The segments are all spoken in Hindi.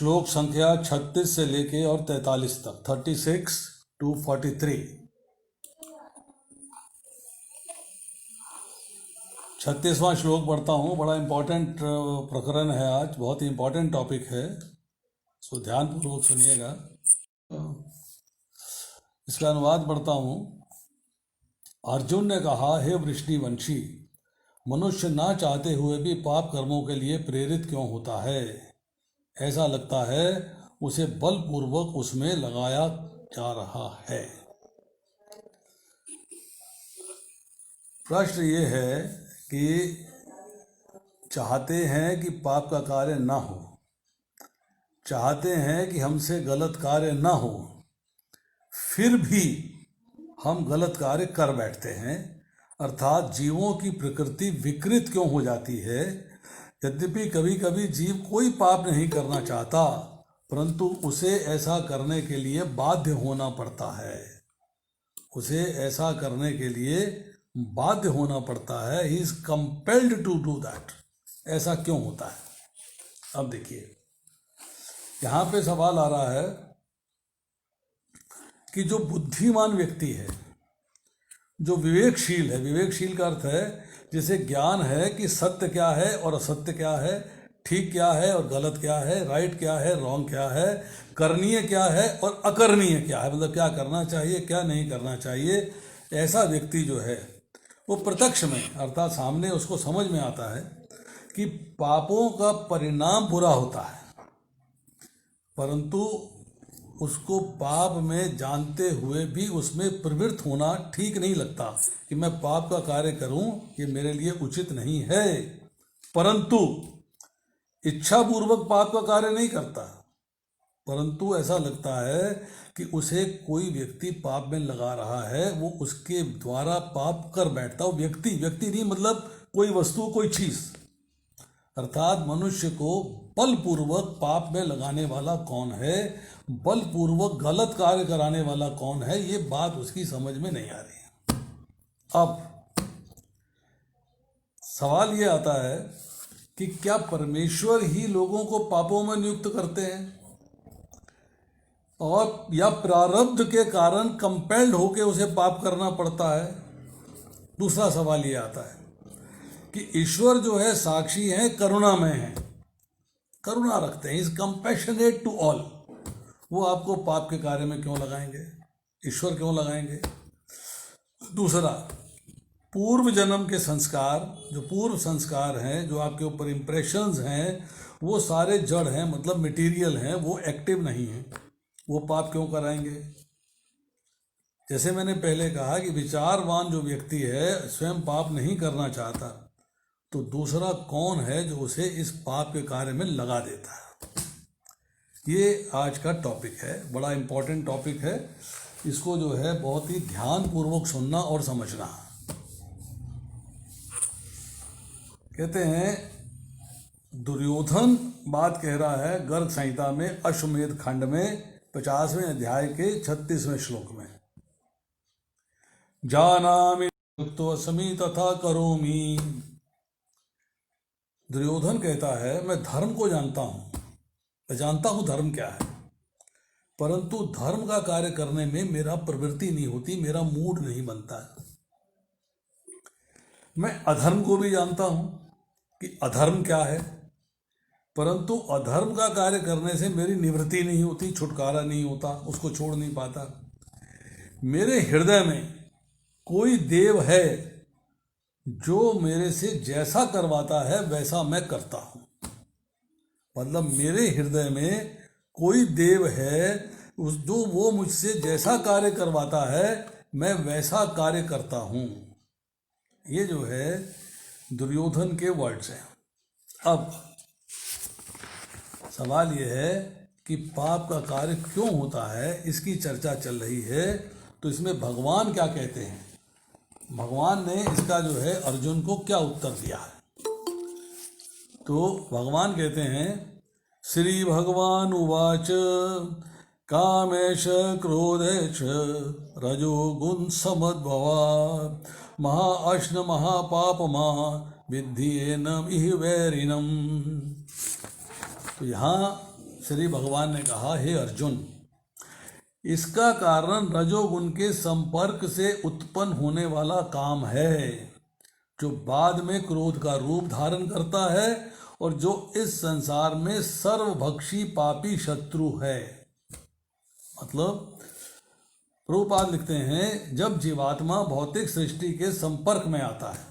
श्लोक संख्या 36 से लेके और 43 तक, 36 to 43। 36वां श्लोक पढ़ता हूँ। बड़ा इम्पोर्टेंट प्रकरण है आज, बहुत ही इम्पोर्टेंट टॉपिक है, सो ध्यानपूर्वक सुनिएगा। इसका अनुवाद पढ़ता हूँ। अर्जुन ने कहा, हे वृष्णिवंशी, मनुष्य ना चाहते हुए भी पाप कर्मों के लिए प्रेरित क्यों होता है? ऐसा लगता है उसे बलपूर्वक उसमें लगाया जा रहा है। प्रश्न ये है कि चाहते हैं कि पाप का कार्य ना हो, चाहते हैं कि हमसे गलत कार्य ना हो, फिर भी हम गलत कार्य कर बैठते हैं। अर्थात जीवों की प्रकृति विकृत क्यों हो जाती है? यद्यपि कभी कभी जीव कोई पाप नहीं करना चाहता, परंतु उसे ऐसा करने के लिए बाध्य होना पड़ता है। उसे ऐसा करने के लिए बाध्य होना पड़ता है। He is compelled to do that. ऐसा क्यों होता है? अब देखिए, यहाँ पे सवाल आ रहा है कि जो बुद्धिमान व्यक्ति है, जो विवेकशील है, विवेकशील का अर्थ है जिसे ज्ञान है कि सत्य क्या है और असत्य क्या है, ठीक क्या है और गलत क्या है, राइट क्या है, रॉन्ग क्या है, करणीय क्या है और अकरणीय क्या है, मतलब क्या करना चाहिए क्या नहीं करना चाहिए। ऐसा व्यक्ति जो है वो प्रत्यक्ष में, अर्थात सामने उसको समझ में आता है कि पापों का परिणाम बुरा होता है, परंतु उसको पाप में जानते हुए भी उसमें प्रवृत्त होना ठीक नहीं लगता कि मैं पाप का कार्य करूं, ये मेरे लिए उचित नहीं है, परंतु इच्छापूर्वक पाप का कार्य नहीं करता। परंतु ऐसा लगता है कि उसे कोई व्यक्ति पाप में लगा रहा है, वो उसके द्वारा पाप कर बैठता। वो व्यक्ति नहीं, मतलब कोई वस्तु, कोई चीज। अर्थात मनुष्य को बलपूर्वक पाप में लगाने वाला कौन है, बलपूर्वक गलत कार्य कराने वाला कौन है, ये बात उसकी समझ में नहीं आ रही है। अब सवाल ये आता है कि क्या परमेश्वर ही लोगों को पापों में नियुक्त करते हैं, और या प्रारब्ध के कारण कंपेल्ड होके उसे पाप करना पड़ता है? दूसरा सवाल ये आता है कि ईश्वर जो है साक्षी है, करुणामय है, करुणा रखते हैं, इज कंपैशनेट टू ऑल। वो आपको पाप के कार्य में क्यों लगाएंगे? ईश्वर क्यों लगाएंगे? दूसरा, पूर्व जन्म के संस्कार, जो पूर्व संस्कार हैं, जो आपके ऊपर इंप्रेशंस हैं, वो सारे जड़ हैं, मतलब मटेरियल हैं, वो एक्टिव नहीं हैं। वो पाप क्यों कराएंगे? जैसे मैंने पहले कहा कि विचारवान जो व्यक्ति है स्वयं पाप नहीं करना चाहता, तो दूसरा कौन है जो उसे इस पाप के कार्य में लगा देता है? ये आज का टॉपिक है, बड़ा इम्पोर्टेंट टॉपिक है। इसको जो है बहुत ही ध्यानपूर्वक सुनना और समझना। कहते हैं, दुर्योधन बात कह रहा है गर्ग संहिता में अश्वमेध खंड में 50वें अध्याय के 36वें श्लोक में, जानामि युक्तो अस्मि तथा करोमि। दुर्योधन कहता है, मैं धर्म को जानता हूं, मैं जानता हूं धर्म क्या है, परंतु धर्म का कार्य करने में मेरा प्रवृत्ति नहीं होती, मेरा मूड नहीं बनता है। मैं अधर्म को भी जानता हूं कि अधर्म क्या है, परंतु अधर्म का कार्य करने से मेरी निवृत्ति नहीं होती, छुटकारा नहीं होता, उसको छोड़ नहीं पाता। मेरे हृदय में कोई देव है जो मेरे से जैसा करवाता है वैसा मैं करता हूं। मतलब मेरे हृदय में कोई देव है जो वो मुझसे जैसा कार्य करवाता है मैं वैसा कार्य करता हूं। ये जो है दुर्योधन के वर्ड्स हैं। अब सवाल ये है कि पाप का कार्य क्यों होता है, इसकी चर्चा चल रही है। तो इसमें भगवान क्या कहते हैं, भगवान ने इसका जो है अर्जुन को क्या उत्तर दिया है? तो भगवान कहते हैं, श्री भगवान उवाच कामेश क्रोधेश रजोगुण समद्भवा महाअश्न महापापमा विद्धि एनम इह वैरिणम। तो यहाँ श्री भगवान ने कहा, हे अर्जुन, इसका कारण रजोगुण के संपर्क से उत्पन्न होने वाला काम है, जो बाद में क्रोध का रूप धारण करता है और जो इस संसार में सर्वभक्षी पापी शत्रु है। मतलब प्रभुपाद लिखते हैं, जब जीवात्मा भौतिक सृष्टि के संपर्क में आता है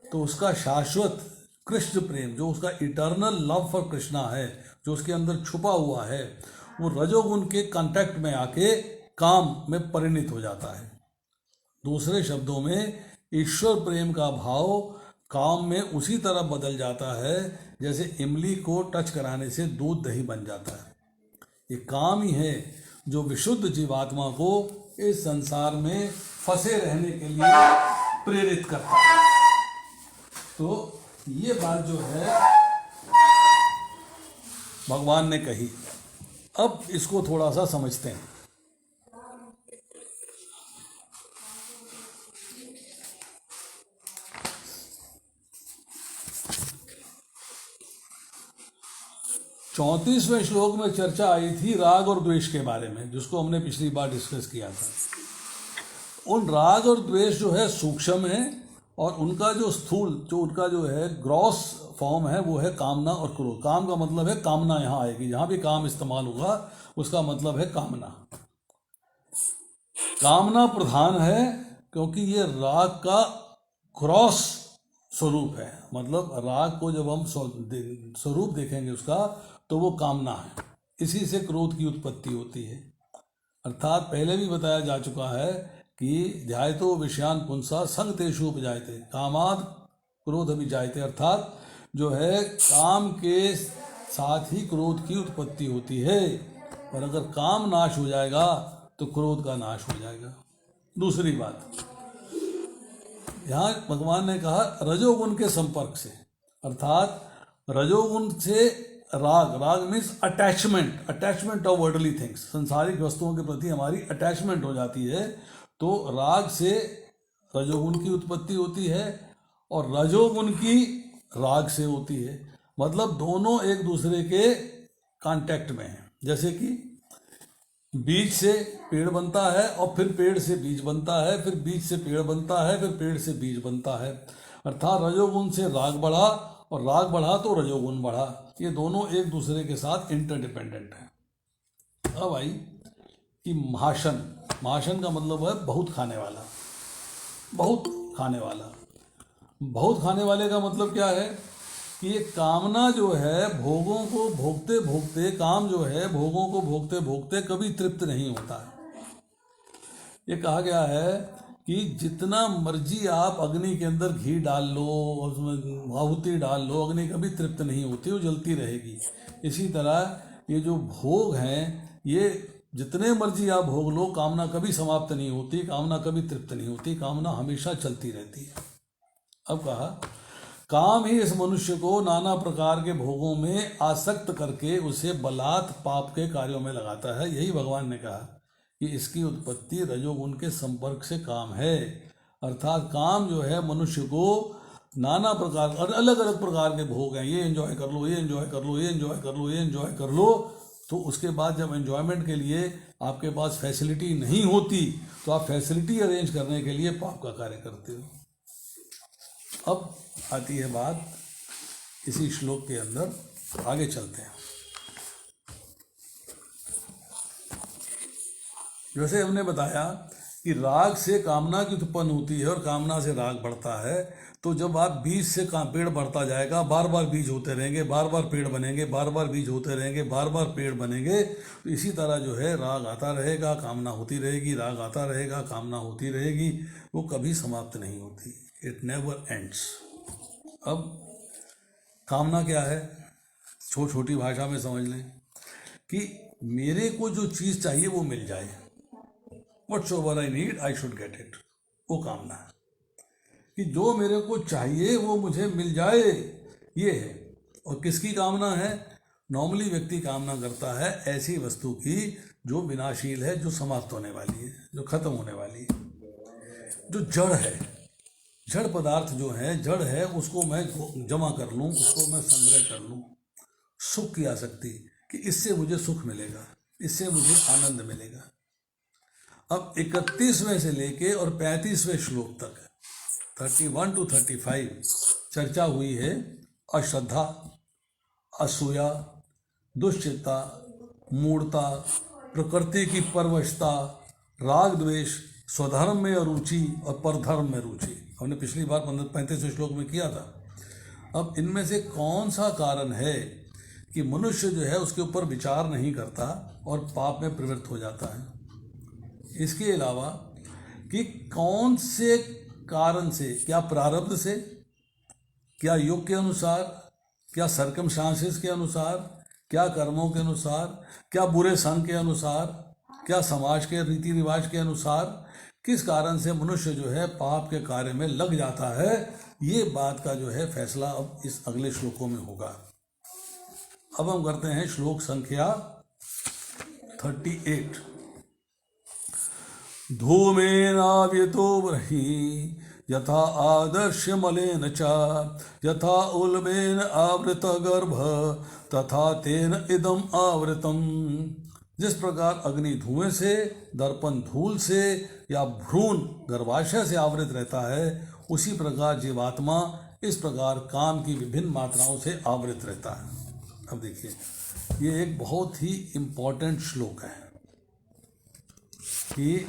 तो उसका शाश्वत कृष्ण प्रेम, जो उसका इटर्नल लव फॉर कृष्णा है, जो उसके अंदर छुपा हुआ है, वो रजोगुण के कांटेक्ट में आके काम में परिणित हो जाता है। दूसरे शब्दों में, ईश्वर प्रेम का भाव काम में उसी तरह बदल जाता है जैसे इमली को टच कराने से दूध दही बन जाता है। ये काम ही है जो विशुद्ध जीवात्मा को इस संसार में फंसे रहने के लिए प्रेरित करता है। तो ये बात जो है भगवान ने कही। अब इसको थोड़ा सा समझते हैं। चौंतीसवें श्लोक में चर्चा आई थी राग और द्वेष के बारे में, जिसको हमने पिछली बार डिस्कस किया था। उन राग और द्वेष जो है सूक्ष्म है, और उनका जो स्थूल, जो उनका जो है ग्रॉस फॉर्म है, वो है कामना और क्रोध। काम का मतलब है कामना, यहाँ आएगी, जहाँ भी काम इस्तेमाल होगा उसका मतलब है कामना। कामना प्रधान है क्योंकि ये राग का क्रॉस स्वरूप है। मतलब राग को जब हम स्वरूप देखेंगे उसका, तो वो कामना है। इसी से क्रोध की उत्पत्ति होती है। अर्थात पहले भी बताया जा चुका है कि ध्यायतो विषयान पुंसा संग तेषु उपजायते कामाद क्रोध अभिजायते। अर्थात जो है काम के साथ ही क्रोध की उत्पत्ति होती है, और अगर काम नाश हो जाएगा तो क्रोध का नाश हो जाएगा। दूसरी बात, यहाँ भगवान ने कहा रजोगुण के संपर्क से, अर्थात रजोगुण से राग, राग means attachment of worldly things, संसारिक वस्तुओं के प्रति हमारी अटैचमेंट हो जाती है, तो राग से रजोगुण की उत्पत्ति होती है और रजोगुण की राग से होती है। मतलब दोनों एक दूसरे के कांटेक्ट में हैं। जैसे कि बीज से पेड़ बनता है और फिर पेड़ से बीज बनता है, फिर बीज से पेड़ बनता है, फिर पेड़ से बीज बनता है। अर्थात रजोगुण से राग बढ़ा और राग बढ़ा तो रजोगुण बढ़ा। ये दोनों एक दूसरे के साथ इंटरडिपेंडेंट हैं। अब आई कि महाशन। महाशन का मतलब है बहुत खाने वाला। बहुत खाने वाला, बहुत खाने वाले का मतलब क्या है कि ये कामना जो है भोगों को भोगते भोगते, काम जो है भोगों को भोगते भोगते कभी तृप्त नहीं होता है। ये कहा गया है कि जितना मर्जी आप अग्नि के अंदर घी डाल लो, उसमें आहुति डाल लो, अग्नि कभी तृप्त नहीं होती, वो जलती रहेगी। इसी तरह ये जो भोग हैं, ये जितने मर्जी आप भोग लो, कामना कभी समाप्त नहीं होती, कामना कभी तृप्त नहीं होती, कामना हमेशा चलती रहती है। अब कहा काम ही इस मनुष्य को नाना प्रकार के भोगों में आसक्त करके उसे बलात् पाप के कार्यों में लगाता है। यही भगवान ने कहा कि इसकी उत्पत्ति रजोगुण के संपर्क से काम है। अर्थात काम जो है मनुष्य को नाना प्रकार और अलग अलग प्रकार के भोग हैं, ये एंजॉय कर लो, ये एंजॉय कर लो, ये एंजॉय कर लो, ये एंजॉय कर लो। तो उसके बाद जब एंजॉयमेंट के लिए आपके पास फैसिलिटी नहीं होती, तो आप फैसिलिटी अरेंज करने के लिए पाप का कार्य करते हो। अब आती है बात इसी श्लोक के अंदर, आगे चलते हैं। जैसे हमने बताया कि राग से कामना की उत्पन्न होती है और कामना से राग बढ़ता है। तो जब आप बीज से पेड़ बढ़ता जाएगा, बार बार बीज होते रहेंगे, बार बार पेड़ बनेंगे, बार बार बीज होते रहेंगे, बार बार पेड़ बनेंगे। तो इसी तरह जो है राग आता रहेगा, कामना होती रहेगी, राग आता रहेगा, कामना होती रहेगी, वो कभी समाप्त नहीं होती। It never ends. अब कामना क्या है, छोटी भाषा में समझ लें कि मेरे को जो चीज़ चाहिए वो मिल जाए, Whatsoever I need, I should get it। वो कामना है कि जो मेरे को चाहिए वो मुझे मिल जाए, ये है। और किसकी कामना है? नॉर्मली व्यक्ति कामना करता है ऐसी वस्तु की जो विनाशील है, जो समाप्त होने वाली है, जो खत्म होने वाली है, जो जड़ है। जड़ पदार्थ जो है, जड़ है, उसको मैं जमा कर लूँ, उसको मैं संग्रह कर लूँ। सुख की आसक्ति, कि इससे मुझे सुख मिलेगा, इससे मुझे आनंद मिलेगा। अब 31वें से लेके और 35वें श्लोक तक 31 to 35 चर्चा हुई है अश्रद्धा, असूया, दुश्चिंता, मूढ़ता, प्रकृति की परवशता, राग द्वेष, स्वधर्म में अरुचि और परधर्म में रुचि। हमने पिछली बार 35वें श्लोक में किया था। अब इनमें से कौन सा कारण है कि मनुष्य जो है उसके ऊपर विचार नहीं करता और पाप में प्रवृत्त हो जाता है? इसके अलावा कि कौन से कारण से, क्या प्रारब्ध से, क्या योग के अनुसार, क्या सर्कमस्टांसेस के अनुसार, क्या कर्मों के अनुसार, क्या बुरे संग के अनुसार, क्या समाज के रीति रिवाज के अनुसार, किस कारण से मनुष्य जो है पाप के कार्य में लग जाता है, ये बात का जो है फैसला अब इस अगले श्लोकों में होगा। अब हम करते हैं श्लोक संख्या 38। धूमेनाव्यतो ब्रही यथा आदर्श मलेन च यथा उल्बेन आवृत गर्भ तथा तेन इदम आवृतम। जिस प्रकार अग्नि धुएं से, दर्पण धूल से या भ्रूण गर्भाशय से आवृत रहता है, उसी प्रकार जीवात्मा इस प्रकार काम की विभिन्न मात्राओं से आवृत रहता है। अब देखिए, ये एक बहुत ही इम्पोर्टेंट श्लोक है कि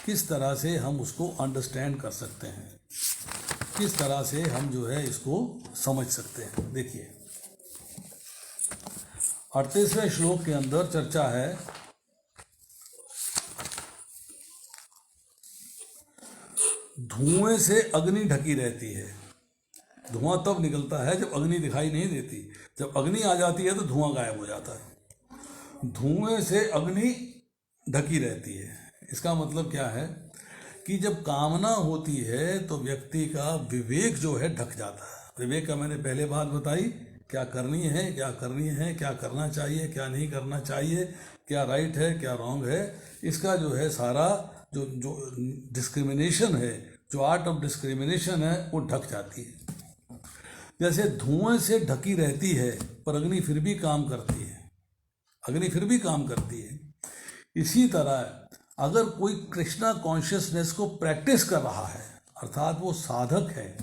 किस तरह से हम उसको अंडरस्टैंड कर सकते हैं, किस तरह से हम जो है इसको समझ सकते हैं। देखिए, 38वें श्लोक के अंदर चर्चा है धुएं से अग्नि ढकी रहती है। धुआं तब निकलता है जब अग्नि दिखाई नहीं देती, जब अग्नि आ जाती है तो धुआं गायब हो जाता है। धुएं से अग्नि ढकी रहती है, इसका मतलब क्या है कि जब कामना होती है तो व्यक्ति का विवेक जो है ढक जाता है। विवेक का मैंने पहले बात बताई, क्या करनी है, क्या करनी है, क्या करना चाहिए, क्या नहीं करना चाहिए, क्या राइट है, क्या रॉन्ग है, इसका जो है सारा जो डिस्क्रिमिनेशन है, जो आर्ट ऑफ डिस्क्रिमिनेशन है, वो ढक जाती है। जैसे धुएं से ढकी रहती है पर अग्नि फिर भी काम करती है, अग्नि फिर भी काम करती है। इसी तरह अगर कोई कृष्णा कॉन्शियसनेस को प्रैक्टिस कर रहा है, अर्थात वो साधक है,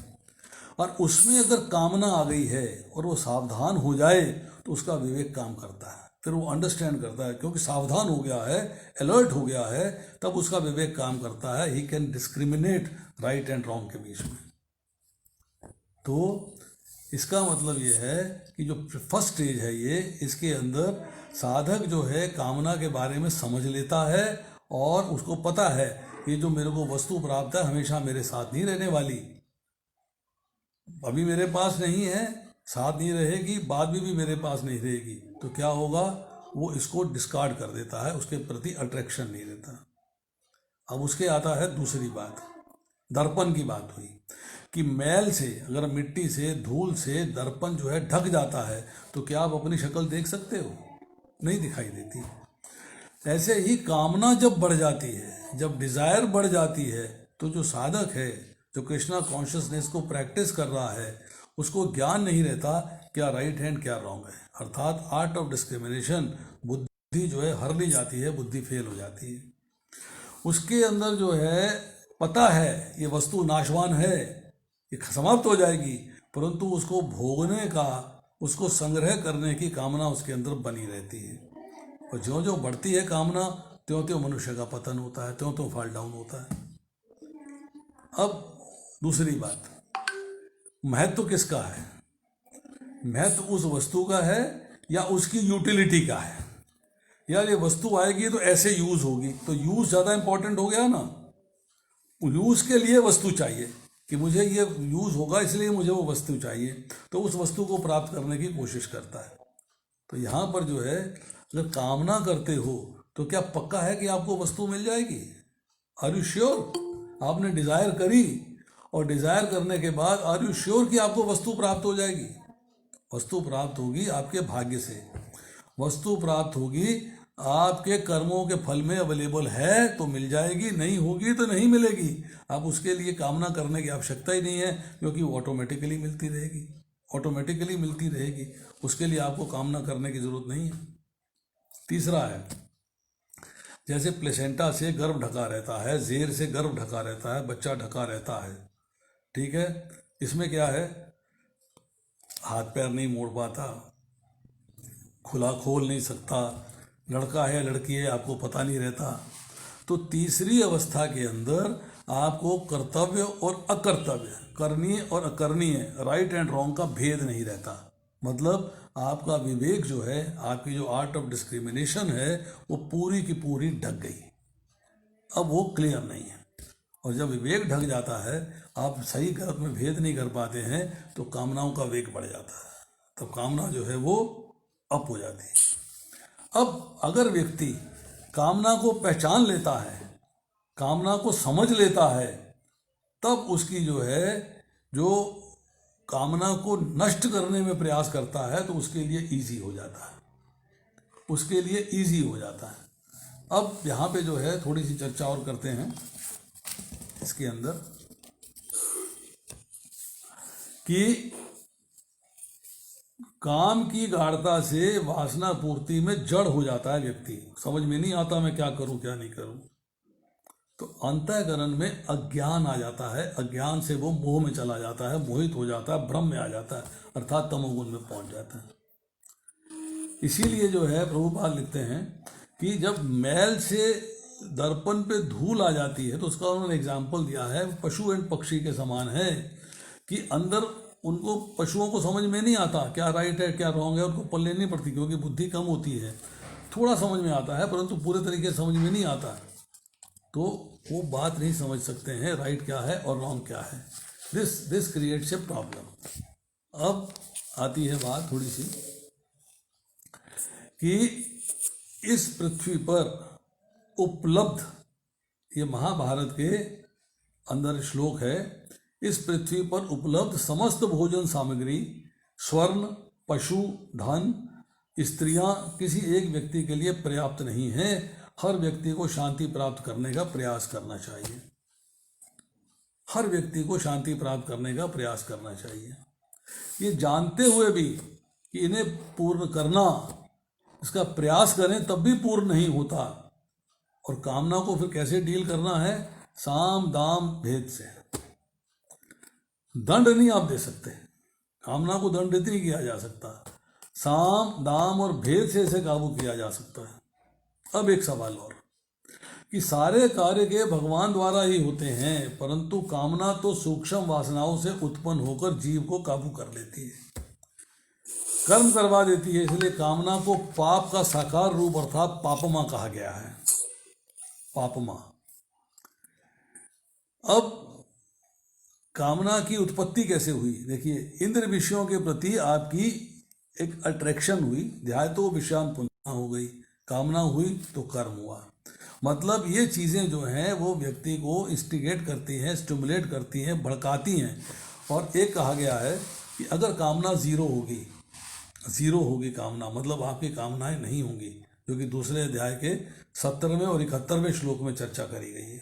और उसमें अगर कामना आ गई है और वो सावधान हो जाए तो उसका विवेक काम करता है, फिर वो अंडरस्टैंड करता है, क्योंकि सावधान हो गया है, अलर्ट हो गया है, तब उसका विवेक काम करता है। He can discriminate right and wrong के बीच में। तो इसका मतलब ये है कि जो फर्स्ट स्टेज है ये, इसके अंदर साधक जो है कामना के बारे में समझ लेता है और उसको पता है ये जो मेरे को वस्तु प्राप्त है हमेशा मेरे साथ नहीं रहने वाली, अभी मेरे पास नहीं है, साथ नहीं रहेगी, बाद में भी मेरे पास नहीं रहेगी, तो क्या होगा, वो इसको डिस्कार्ड कर देता है, उसके प्रति अट्रैक्शन नहीं रहता। अब उसके आता है दूसरी बात, दर्पण की बात हुई कि मैल से, अगर मिट्टी से, धूल से दर्पण जो है ढक जाता है तो क्या आप अपनी शक्ल देख सकते हो? नहीं दिखाई देती। ऐसे ही कामना जब बढ़ जाती है, जब डिज़ायर बढ़ जाती है, तो जो साधक है, जो कृष्णा कॉन्शियसनेस को प्रैक्टिस कर रहा है, उसको ज्ञान नहीं रहता क्या राइट हैंड क्या रॉन्ग है, अर्थात आर्ट ऑफ डिस्क्रिमिनेशन, बुद्धि जो है हर ली जाती है, बुद्धि फेल हो जाती है। उसके अंदर जो है पता है ये वस्तु नाशवान है, ये समाप्त हो जाएगी, परंतु उसको भोगने का, उसको संग्रह करने की कामना उसके अंदर बनी रहती है। और ज्यों ज्यों बढ़ती है कामना, त्यों त्यों मनुष्य का पतन होता है, त्यों त्यों फॉल डाउन होता है। अब दूसरी बात, महत्व किसका है? महत्व उस वस्तु का है या उसकी यूटिलिटी का है? यार ये वस्तु आएगी तो ऐसे यूज होगी, तो यूज ज़्यादा इंपॉर्टेंट हो गया ना। यूज के लिए वस्तु चाहिए कि मुझे ये यूज होगा इसलिए मुझे वो वस्तु चाहिए, तो उस वस्तु को प्राप्त करने की कोशिश करता है। तो यहाँ पर जो है, अगर कामना करते हो तो क्या पक्का है कि आपको वस्तु मिल जाएगी? Are you sure? आपने डिज़ायर करी और डिज़ायर करने के बाद आर यू श्योर कि आपको वस्तु प्राप्त हो जाएगी? वस्तु प्राप्त होगी आपके भाग्य से, वस्तु प्राप्त होगी आपके कर्मों के फल में अवेलेबल है तो मिल जाएगी, नहीं होगी तो नहीं मिलेगी। आप उसके लिए कामना करने की आवश्यकता ही नहीं है, क्योंकि वो ऑटोमेटिकली मिलती रहेगी, ऑटोमेटिकली मिलती रहेगी, उसके लिए आपको कामना करने की जरूरत नहीं है। तीसरा है, जैसे प्लेसेंटा से गर्भ ढका रहता है, जेर से गर्भ ढका रहता है, बच्चा ढका रहता है, ठीक है। इसमें क्या है, हाथ पैर नहीं मोड़ पाता, खुला खोल नहीं सकता, लड़का है लड़की है आपको पता नहीं रहता। तो तीसरी अवस्था के अंदर आपको कर्तव्य और अकर्तव्य, करणीय और अकरणीय, राइट एंड रॉन्ग का भेद नहीं रहता। मतलब आपका विवेक जो है, आपकी जो आर्ट ऑफ डिस्क्रिमिनेशन है, वो पूरी की पूरी ढक गई, अब वो क्लियर नहीं है। और जब विवेक ढक जाता है, आप सही गलत में भेद नहीं कर पाते हैं, तो कामनाओं का वेग बढ़ जाता है, तब कामना जो है वो अप हो जाती है। अब अगर व्यक्ति कामना को पहचान लेता है, कामना को समझ लेता है, तब उसकी जो है, जो कामना को नष्ट करने में प्रयास करता है, तो उसके लिए इजी हो जाता है, उसके लिए इजी हो जाता है। अब यहाँ पे जो है थोड़ी सी चर्चा और करते हैं इसके अंदर, कि काम की गाढ़ता से वासना पूर्ति में जड़ हो जाता है व्यक्ति, समझ में नहीं आता मैं क्या करूं क्या नहीं करूं। तो अंतःकरण में अज्ञान आ जाता है, अज्ञान से वो मोह में चला जाता है, मोहित हो जाता है, भ्रम में आ जाता है, अर्थात तमोगुण में पहुंच जाता है। इसीलिए जो है प्रभुपाद लिखते हैं कि जब मैल से दर्पण पे धूल आ जाती है, तो उसका उन्होंने एग्जाम्पल दिया है, पशु एंड पक्षी के समान है, कि अंदर उनको, पशुओं को समझ में नहीं आता क्या राइट है क्या रॉन्ग है, उनको पल्ले नहीं पड़ती, क्योंकि बुद्धि कम होती है, थोड़ा समझ में आता है परंतु पूरे तरीके से समझ में नहीं आता, तो वो बात नहीं समझ सकते हैं राइट क्या है और रॉन्ग क्या है। This creates a problem. अब आती है बात थोड़ी सी, कि इस पृथ्वी पर उपलब्ध, ये महाभारत के अंदर श्लोक है, इस पृथ्वी पर उपलब्ध समस्त भोजन सामग्री, स्वर्ण, पशु, धन, स्त्रियां किसी एक व्यक्ति के लिए पर्याप्त नहीं है। हर व्यक्ति को शांति प्राप्त करने का प्रयास करना चाहिए, हर व्यक्ति को शांति प्राप्त करने का प्रयास करना चाहिए। ये जानते हुए भी कि इन्हें पूर्ण करना, इसका प्रयास करें तब भी पूर्ण नहीं होता, और कामना को फिर कैसे डील करना है, साम दाम भेद से। दंड नहीं आप दे सकते, कामना को दंडित नहीं किया जा सकता, साम दाम और भेद से इसे काबू किया जा सकता है। अब एक सवाल और, कि सारे कार्य के भगवान द्वारा ही होते हैं, परंतु कामना तो सूक्ष्म वासनाओं से उत्पन्न होकर जीव को काबू कर लेती है, कर्म करवा देती है। इसलिए कामना को पाप का साकार रूप अर्थात पापमा कहा गया है, पापमा। अब कामना की उत्पत्ति कैसे हुई, देखिए, इंद्र विषयों के प्रति आपकी एक अट्रैक्शन हुई, ध्यातो विषयान पुण्य हो गई, कामना हुई तो कर्म हुआ। मतलब ये चीज़ें जो हैं वो व्यक्ति को इंस्टिगेट करती हैं, स्टिमुलेट करती हैं, भड़काती हैं। और एक कहा गया है कि अगर कामना ज़ीरो होगी कामना, मतलब आपकी कामनाएं नहीं होंगी, जो कि दूसरे अध्याय के 17वें और 71वें श्लोक में चर्चा करी गई है,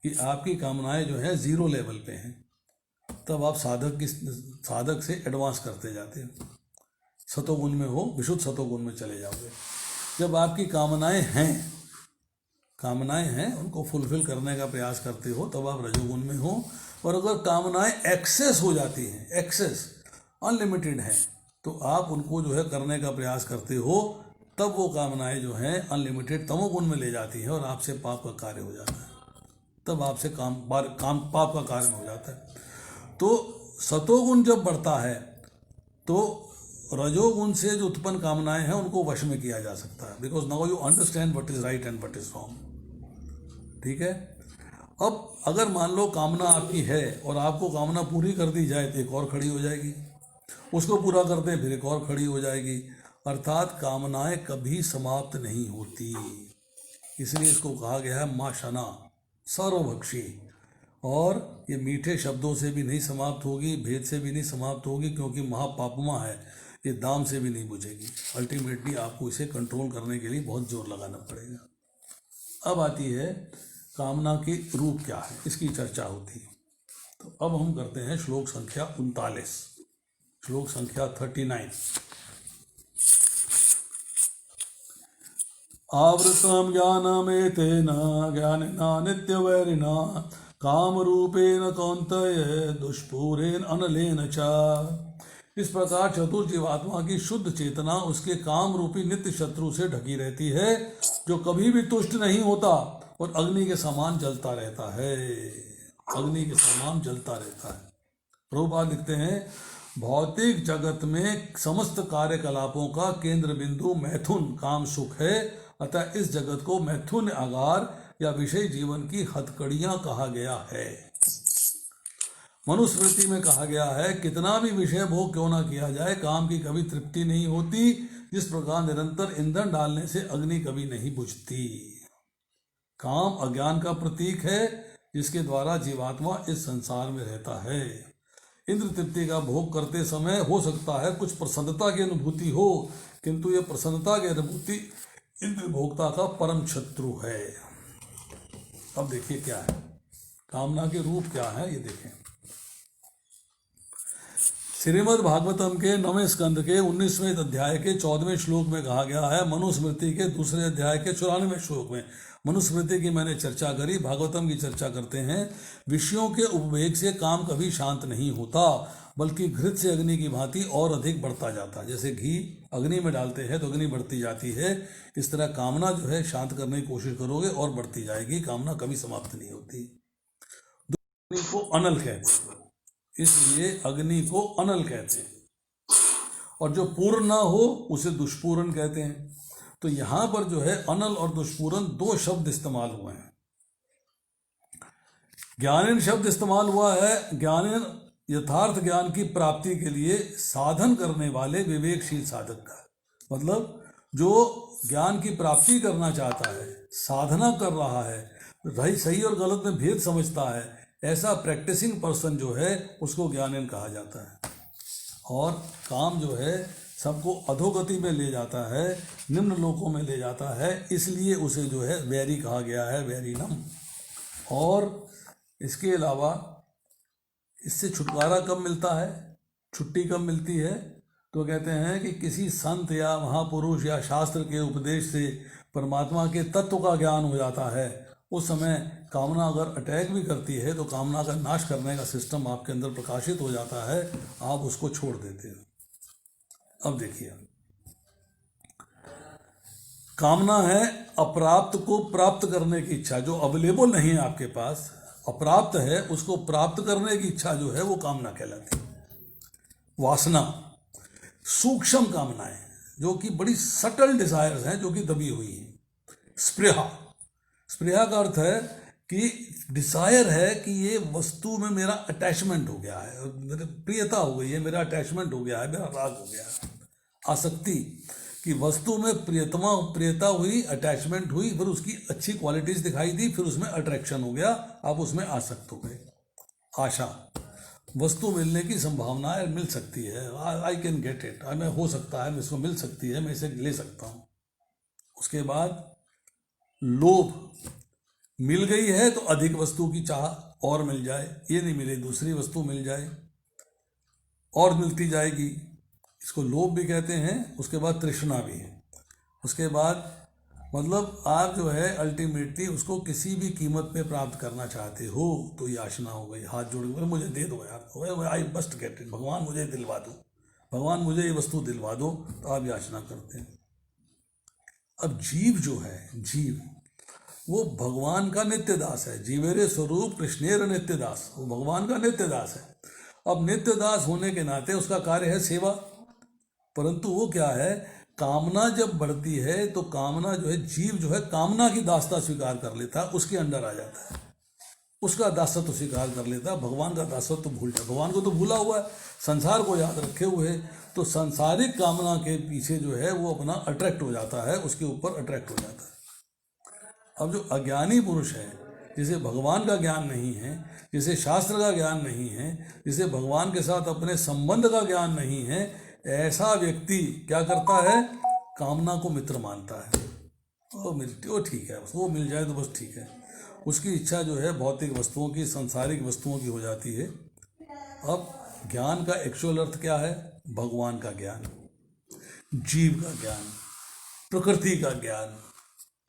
कि आपकी कामनाएं जो है जीरो लेवल पे हैं, तब आप साधक से एडवांस करते जाते हो, सतोगुण में हो, विशुद्ध सतोगुण में चले जाओगे। जब आपकी कामनाएं हैं उनको फुलफिल करने का प्रयास करते हो, तब आप रजोगुण में हो। और अगर कामनाएं एक्सेस हो जाती हैं, एक्सेस अनलिमिटेड है, तो आप उनको जो है करने का प्रयास करते हो, तब वो कामनाएं जो हैं अनलिमिटेड तमोगुण में ले जाती हैं और आपसे पाप का कार्य हो जाता है, तब आपसे पाप का कार्य हो जाता है। तो सतोगुण जब बढ़ता है तो रजोगुण से जो उत्पन्न कामनाएं हैं उनको वश में किया जा सकता है, because now you understand what is right and what is wrong. ठीक है। अब अगर मान लो कामना आपकी है और आपको कामना पूरी कर दी जाए तो एक और खड़ी हो जाएगी, उसको पूरा करते हैं फिर एक और खड़ी हो जाएगी, अर्थात कामनाएं कभी समाप्त नहीं होती। इसलिए इसको कहा गया है माँ शना, सर्वभक्षी। और ये मीठे शब्दों से भी नहीं समाप्त होगी, भेद से भी नहीं समाप्त होगी, क्योंकि महापापमा है, ये दाम से भी नहीं बुझेगी। अल्टीमेटली आपको इसे कंट्रोल करने के लिए बहुत जोर लगाना पड़ेगा। अब आती है कामना के रूप क्या है, इसकी चर्चा होती है। तो अब हम करते हैं श्लोक संख्या 39। श्लोक संख्या 39। आवृतम ज्ञानमेतेन ज्ञानिना नित्यवैरिणा कामरूपेण कौन्तेय दुष्पूरेण अनलेन च। इस प्रकार चतुर जीवात्मा की शुद्ध चेतना उसके काम रूपी नित्य शत्रु से ढकी रहती है, जो कभी भी तुष्ट नहीं होता और अग्नि के समान जलता रहता है। अग्नि के समान जलता रहता है। प्रभुपाद लिखते हैं, भौतिक जगत में समस्त कार्यकलापों का केंद्र बिंदु मैथुन काम सुख है, अतः इस जगत को मैथुन आगार या विषय जीवन की हथकड़ियां कहा गया है। मनुस्मृति में कहा गया है, कितना भी विषय भोग क्यों ना किया जाए, काम की कभी तृप्ति नहीं होती। जिस प्रकार निरंतर ईंधन डालने से अग्नि कभी नहीं बुझती। काम अज्ञान का प्रतीक है, जिसके द्वारा जीवात्मा इस संसार में रहता है। इंद्र तृप्ति का भोग करते समय हो सकता है कुछ प्रसन्नता की अनुभूति हो, किंतु यह प्रसन्नता की अनुभूति इंद्र भोक्ता का परम शत्रु है। अब देखिए क्या है, कामना के रूप क्या है, ये देखें। श्रीमद् भागवतम के 9वें स्कंद के 19वें अध्याय के 14वें श्लोक में कहा गया है, मनुस्मृति के 2 अध्याय के 94वें श्लोक में। मनुस्मृति की मैंने चर्चा करी, भागवतम की चर्चा करते हैं। विषयों के उपवेग से काम कभी शांत नहीं होता, बल्कि घृत से अग्नि की भांति और अधिक बढ़ता जाता है। जैसे घी अग्नि में डालते हैं तो अग्नि बढ़ती जाती है, इस तरह कामना जो है शांत करने की कोशिश करोगे और बढ़ती जाएगी। कामना कभी समाप्त नहीं होती। अग्नि को अनल कहते हैं, इसलिए अग्नि को अनल कहते हैं। और जो पूर्ण ना हो उसे दुष्पूर्ण कहते हैं। तो यहां पर जो है अनल और दुष्पूर्ण 2 शब्द इस्तेमाल हुए हैं। ज्ञानेन शब्द इस्तेमाल हुआ है, ज्ञानेन यथार्थ ज्ञान की प्राप्ति के लिए साधन करने वाले विवेकशील साधक का, मतलब जो ज्ञान की प्राप्ति करना चाहता है, साधना कर रहा है, सही और गलत में भेद समझता है, ऐसा प्रैक्टिसिंग पर्सन जो है उसको ज्ञानेन कहा जाता है। और काम जो है सबको अधोगति में ले जाता है, निम्न लोकों में ले जाता है, इसलिए उसे जो है वैरी कहा गया है, वैरिणम। और इसके अलावा इससे छुटकारा कब मिलता है, छुट्टी कब मिलती है, तो कहते हैं कि किसी संत या महापुरुष या शास्त्र के उपदेश से परमात्मा के तत्व का ज्ञान हो जाता है। उस समय कामना अगर अटैक भी करती है तो कामना का नाश करने का सिस्टम आपके अंदर प्रकाशित हो जाता है, आप उसको छोड़ देते हो। अब देखिए, कामना है अप्राप्त को प्राप्त करने की इच्छा, जो अवेलेबल नहीं है आपके पास, अप्राप्त है, उसको प्राप्त करने की इच्छा जो है वो कामना कहलाती है। वासना सूक्ष्म कामनाएं जो कि बड़ी सटल डिजायर्स हैं, जो कि दबी हुई हैं। स्पृहा, स्पृहा का अर्थ है कि डिजायर है कि ये वस्तु में मेरा अटैचमेंट हो गया है, मेरी प्रियता हो गई है, मेरा अटैचमेंट हो गया है, मेरा राग हो गया है। आसक्ति कि वस्तु में प्रियता हुई, अटैचमेंट हुई, फिर उसकी अच्छी क्वालिटीज दिखाई दी, फिर उसमें अट्रैक्शन हो गया, आप उसमें आसक्त हो गए। आशा, वस्तु मिलने की संभावना मिल सकती है, आई कैन गेट इट, मैं हो सकता है, मैं इसको मिल सकती है, मैं इसे ले सकता हूँ। उसके बाद लोभ, मिल गई है तो अधिक वस्तु की चाह, और मिल जाए, ये नहीं मिले दूसरी वस्तु मिल जाए और मिलती जाएगी, इसको लोभ भी कहते हैं। उसके बाद तृष्णा भी है। उसके बाद मतलब आप जो है अल्टीमेटली उसको किसी भी कीमत पे प्राप्त करना चाहते हो, तो याचना हो गई, हाथ जोड़ के मुझे दे दो यार, आई मस्ट गेट इट, भगवान मुझे दिलवा दो, भगवान मुझे ये वस्तु दिलवा दो, तो आप याचना करते हैं। अब जीव जो है, जीव वो भगवान का नित्य दास है, जीवेरे स्वरूप कृष्णेर नित्य दास, वो भगवान का नित्य दास है। अब नित्य दास होने के नाते उसका कार्य है सेवा, परंतु वो क्या है, कामना जब बढ़ती है तो कामना जो है, जीव जो है कामना की दासता स्वीकार कर लेता है, उसके अंडर आ जाता है, उसका दासत्व स्वीकार कर लेता है, भगवान का दासत्व तो भूल जाए, भगवान को तो भूला हुआ है, संसार को याद रखे हुए है, तो सांसारिक कामना के पीछे जो है वो अपना अट्रैक्ट हो जाता है, उसके ऊपर अट्रैक्ट हो जाता है। अब जो अज्ञानी पुरुष है, जिसे भगवान का ज्ञान नहीं है, जिसे शास्त्र का ज्ञान नहीं है, जिसे भगवान के साथ अपने संबंध का ज्ञान नहीं है, ऐसा व्यक्ति क्या करता है, कामना को मित्र मानता है। वो ठीक है, वो मिल जाए तो बस ठीक है, उसकी इच्छा जो है भौतिक वस्तुओं की, संसारिक वस्तुओं की हो जाती है। अब ज्ञान का एक्चुअल अर्थ क्या है? भगवान का ज्ञान, जीव का ज्ञान, प्रकृति का ज्ञान,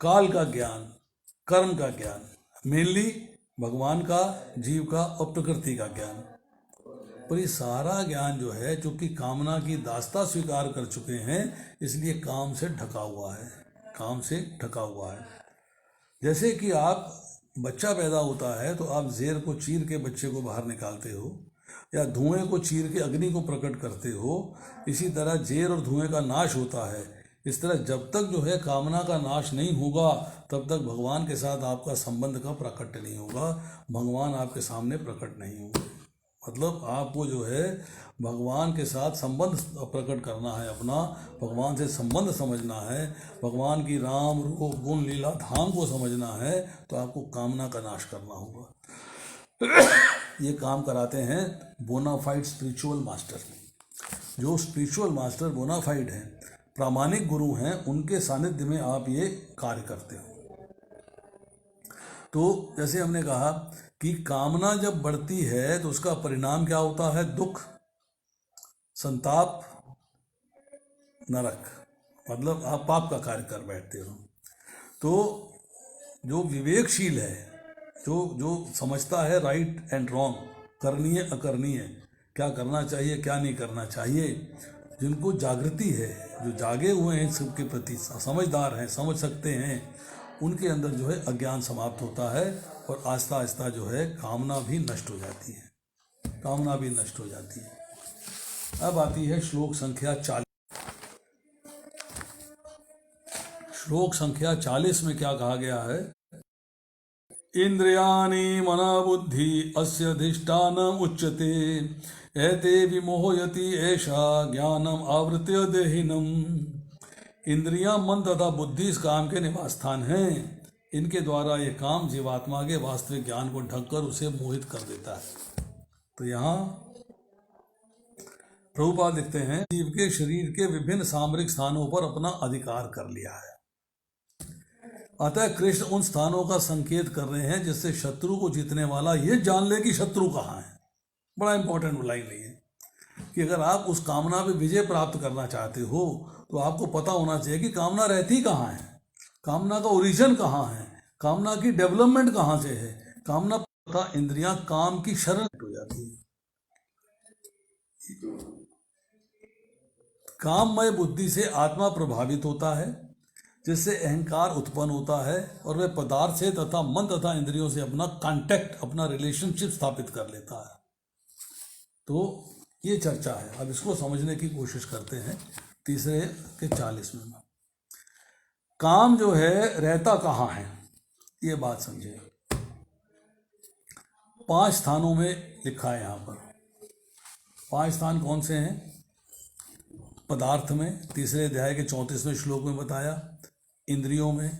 काल का ज्ञान, कर्म का ज्ञान, मेनली भगवान का, जीव का और प्रकृति का ज्ञान। पर ये सारा ज्ञान जो है, चूंकि कामना की दास्ता स्वीकार कर चुके हैं, इसलिए काम से ढका हुआ है, काम से ढका हुआ है। जैसे कि आप बच्चा पैदा होता है तो आप ज़ेर को चीर के बच्चे को बाहर निकालते हो, या धुएं को चीर के अग्नि को प्रकट करते हो, इसी तरह ज़ेर और धुएं का नाश होता है। इस तरह जब तक जो है कामना का नाश नहीं होगा, तब तक भगवान के साथ आपका संबंध का प्रकट नहीं होगा, भगवान आपके सामने प्रकट नहीं होंगे। मतलब आपको जो है भगवान के साथ संबंध प्रकट करना है अपना, भगवान से संबंध समझना है, भगवान की राम रूप गुण लीला धाम को समझना है, तो आपको कामना का नाश करना होगा। ये काम कराते हैं बोनाफाइड स्पिरिचुअल मास्टर। जो स्पिरिचुअल मास्टर बोनाफाइड हैं, प्रामाणिक गुरु हैं, उनके सानिध्य में आप ये कार्य करते हो। तो जैसे हमने कहा कि कामना जब बढ़ती है तो उसका परिणाम क्या होता है? दुख, संताप, नरक। मतलब आप पाप का कार्य कर बैठते हो। तो जो विवेकशील है, जो समझता है राइट एंड रॉन्ग, करनीय अकरनीय, क्या करना चाहिए क्या नहीं करना चाहिए, जिनको जागृति है, जो जागे हुए हैं सबके प्रति, समझदार हैं, समझ सकते हैं, उनके अंदर जो है अज्ञान समाप्त होता है और आस्ता आस्ता जो है कामना भी नष्ट हो जाती है, कामना भी नष्ट हो जाती है। अब आती है श्लोक संख्या 40। श्लोक संख्या 40 में क्या कहा गया है? इंद्रियाणि मना बुद्धि अस्य अधिष्ठानम उच्यते एते विमोहयति ऐषा ज्ञानम आवृत्य देहिनम। इंद्रियां, मन तथा बुद्धि इस काम के निवास स्थान हैं। इनके द्वारा ये काम जीवात्मा के वास्तविक ज्ञान को ढककर उसे मोहित कर देता है। तो यहाँ प्रभुपाद लिखते हैं, जीव के शरीर के विभिन्न सामरिक स्थानों पर अपना अधिकार कर लिया है। अतः कृष्ण उन स्थानों का संकेत कर रहे हैं जिससे शत्रु को जीतने वाला ये जान ले कि शत्रु कहाँ है। बड़ा इंपॉर्टेंट लाइन है कि अगर आप उस कामना पे विजय प्राप्त करना चाहते हो तो आपको पता होना चाहिए कि कामना रहती कहाँ है, कामना का ओरिजिन कहाँ है, कामना की डेवलपमेंट कहाँ से है। कामना तथा इंद्रियां काम की शरण हो जाती है। काममय बुद्धि से आत्मा प्रभावित होता है, जिससे अहंकार उत्पन्न होता है और वह पदार्थ से तथा मन तथा इंद्रियों से अपना कांटेक्ट, अपना रिलेशनशिप स्थापित कर लेता है। तो ये चर्चा है, अब इसको समझने की कोशिश करते हैं। तीसरे के 40वें में काम जो है रहता कहाँ है, ये बात समझे। 5 स्थानों में लिखा है यहाँ पर। 5 स्थान कौन से हैं? पदार्थ में, तीसरे अध्याय के 34वें श्लोक में बताया, इंद्रियों में,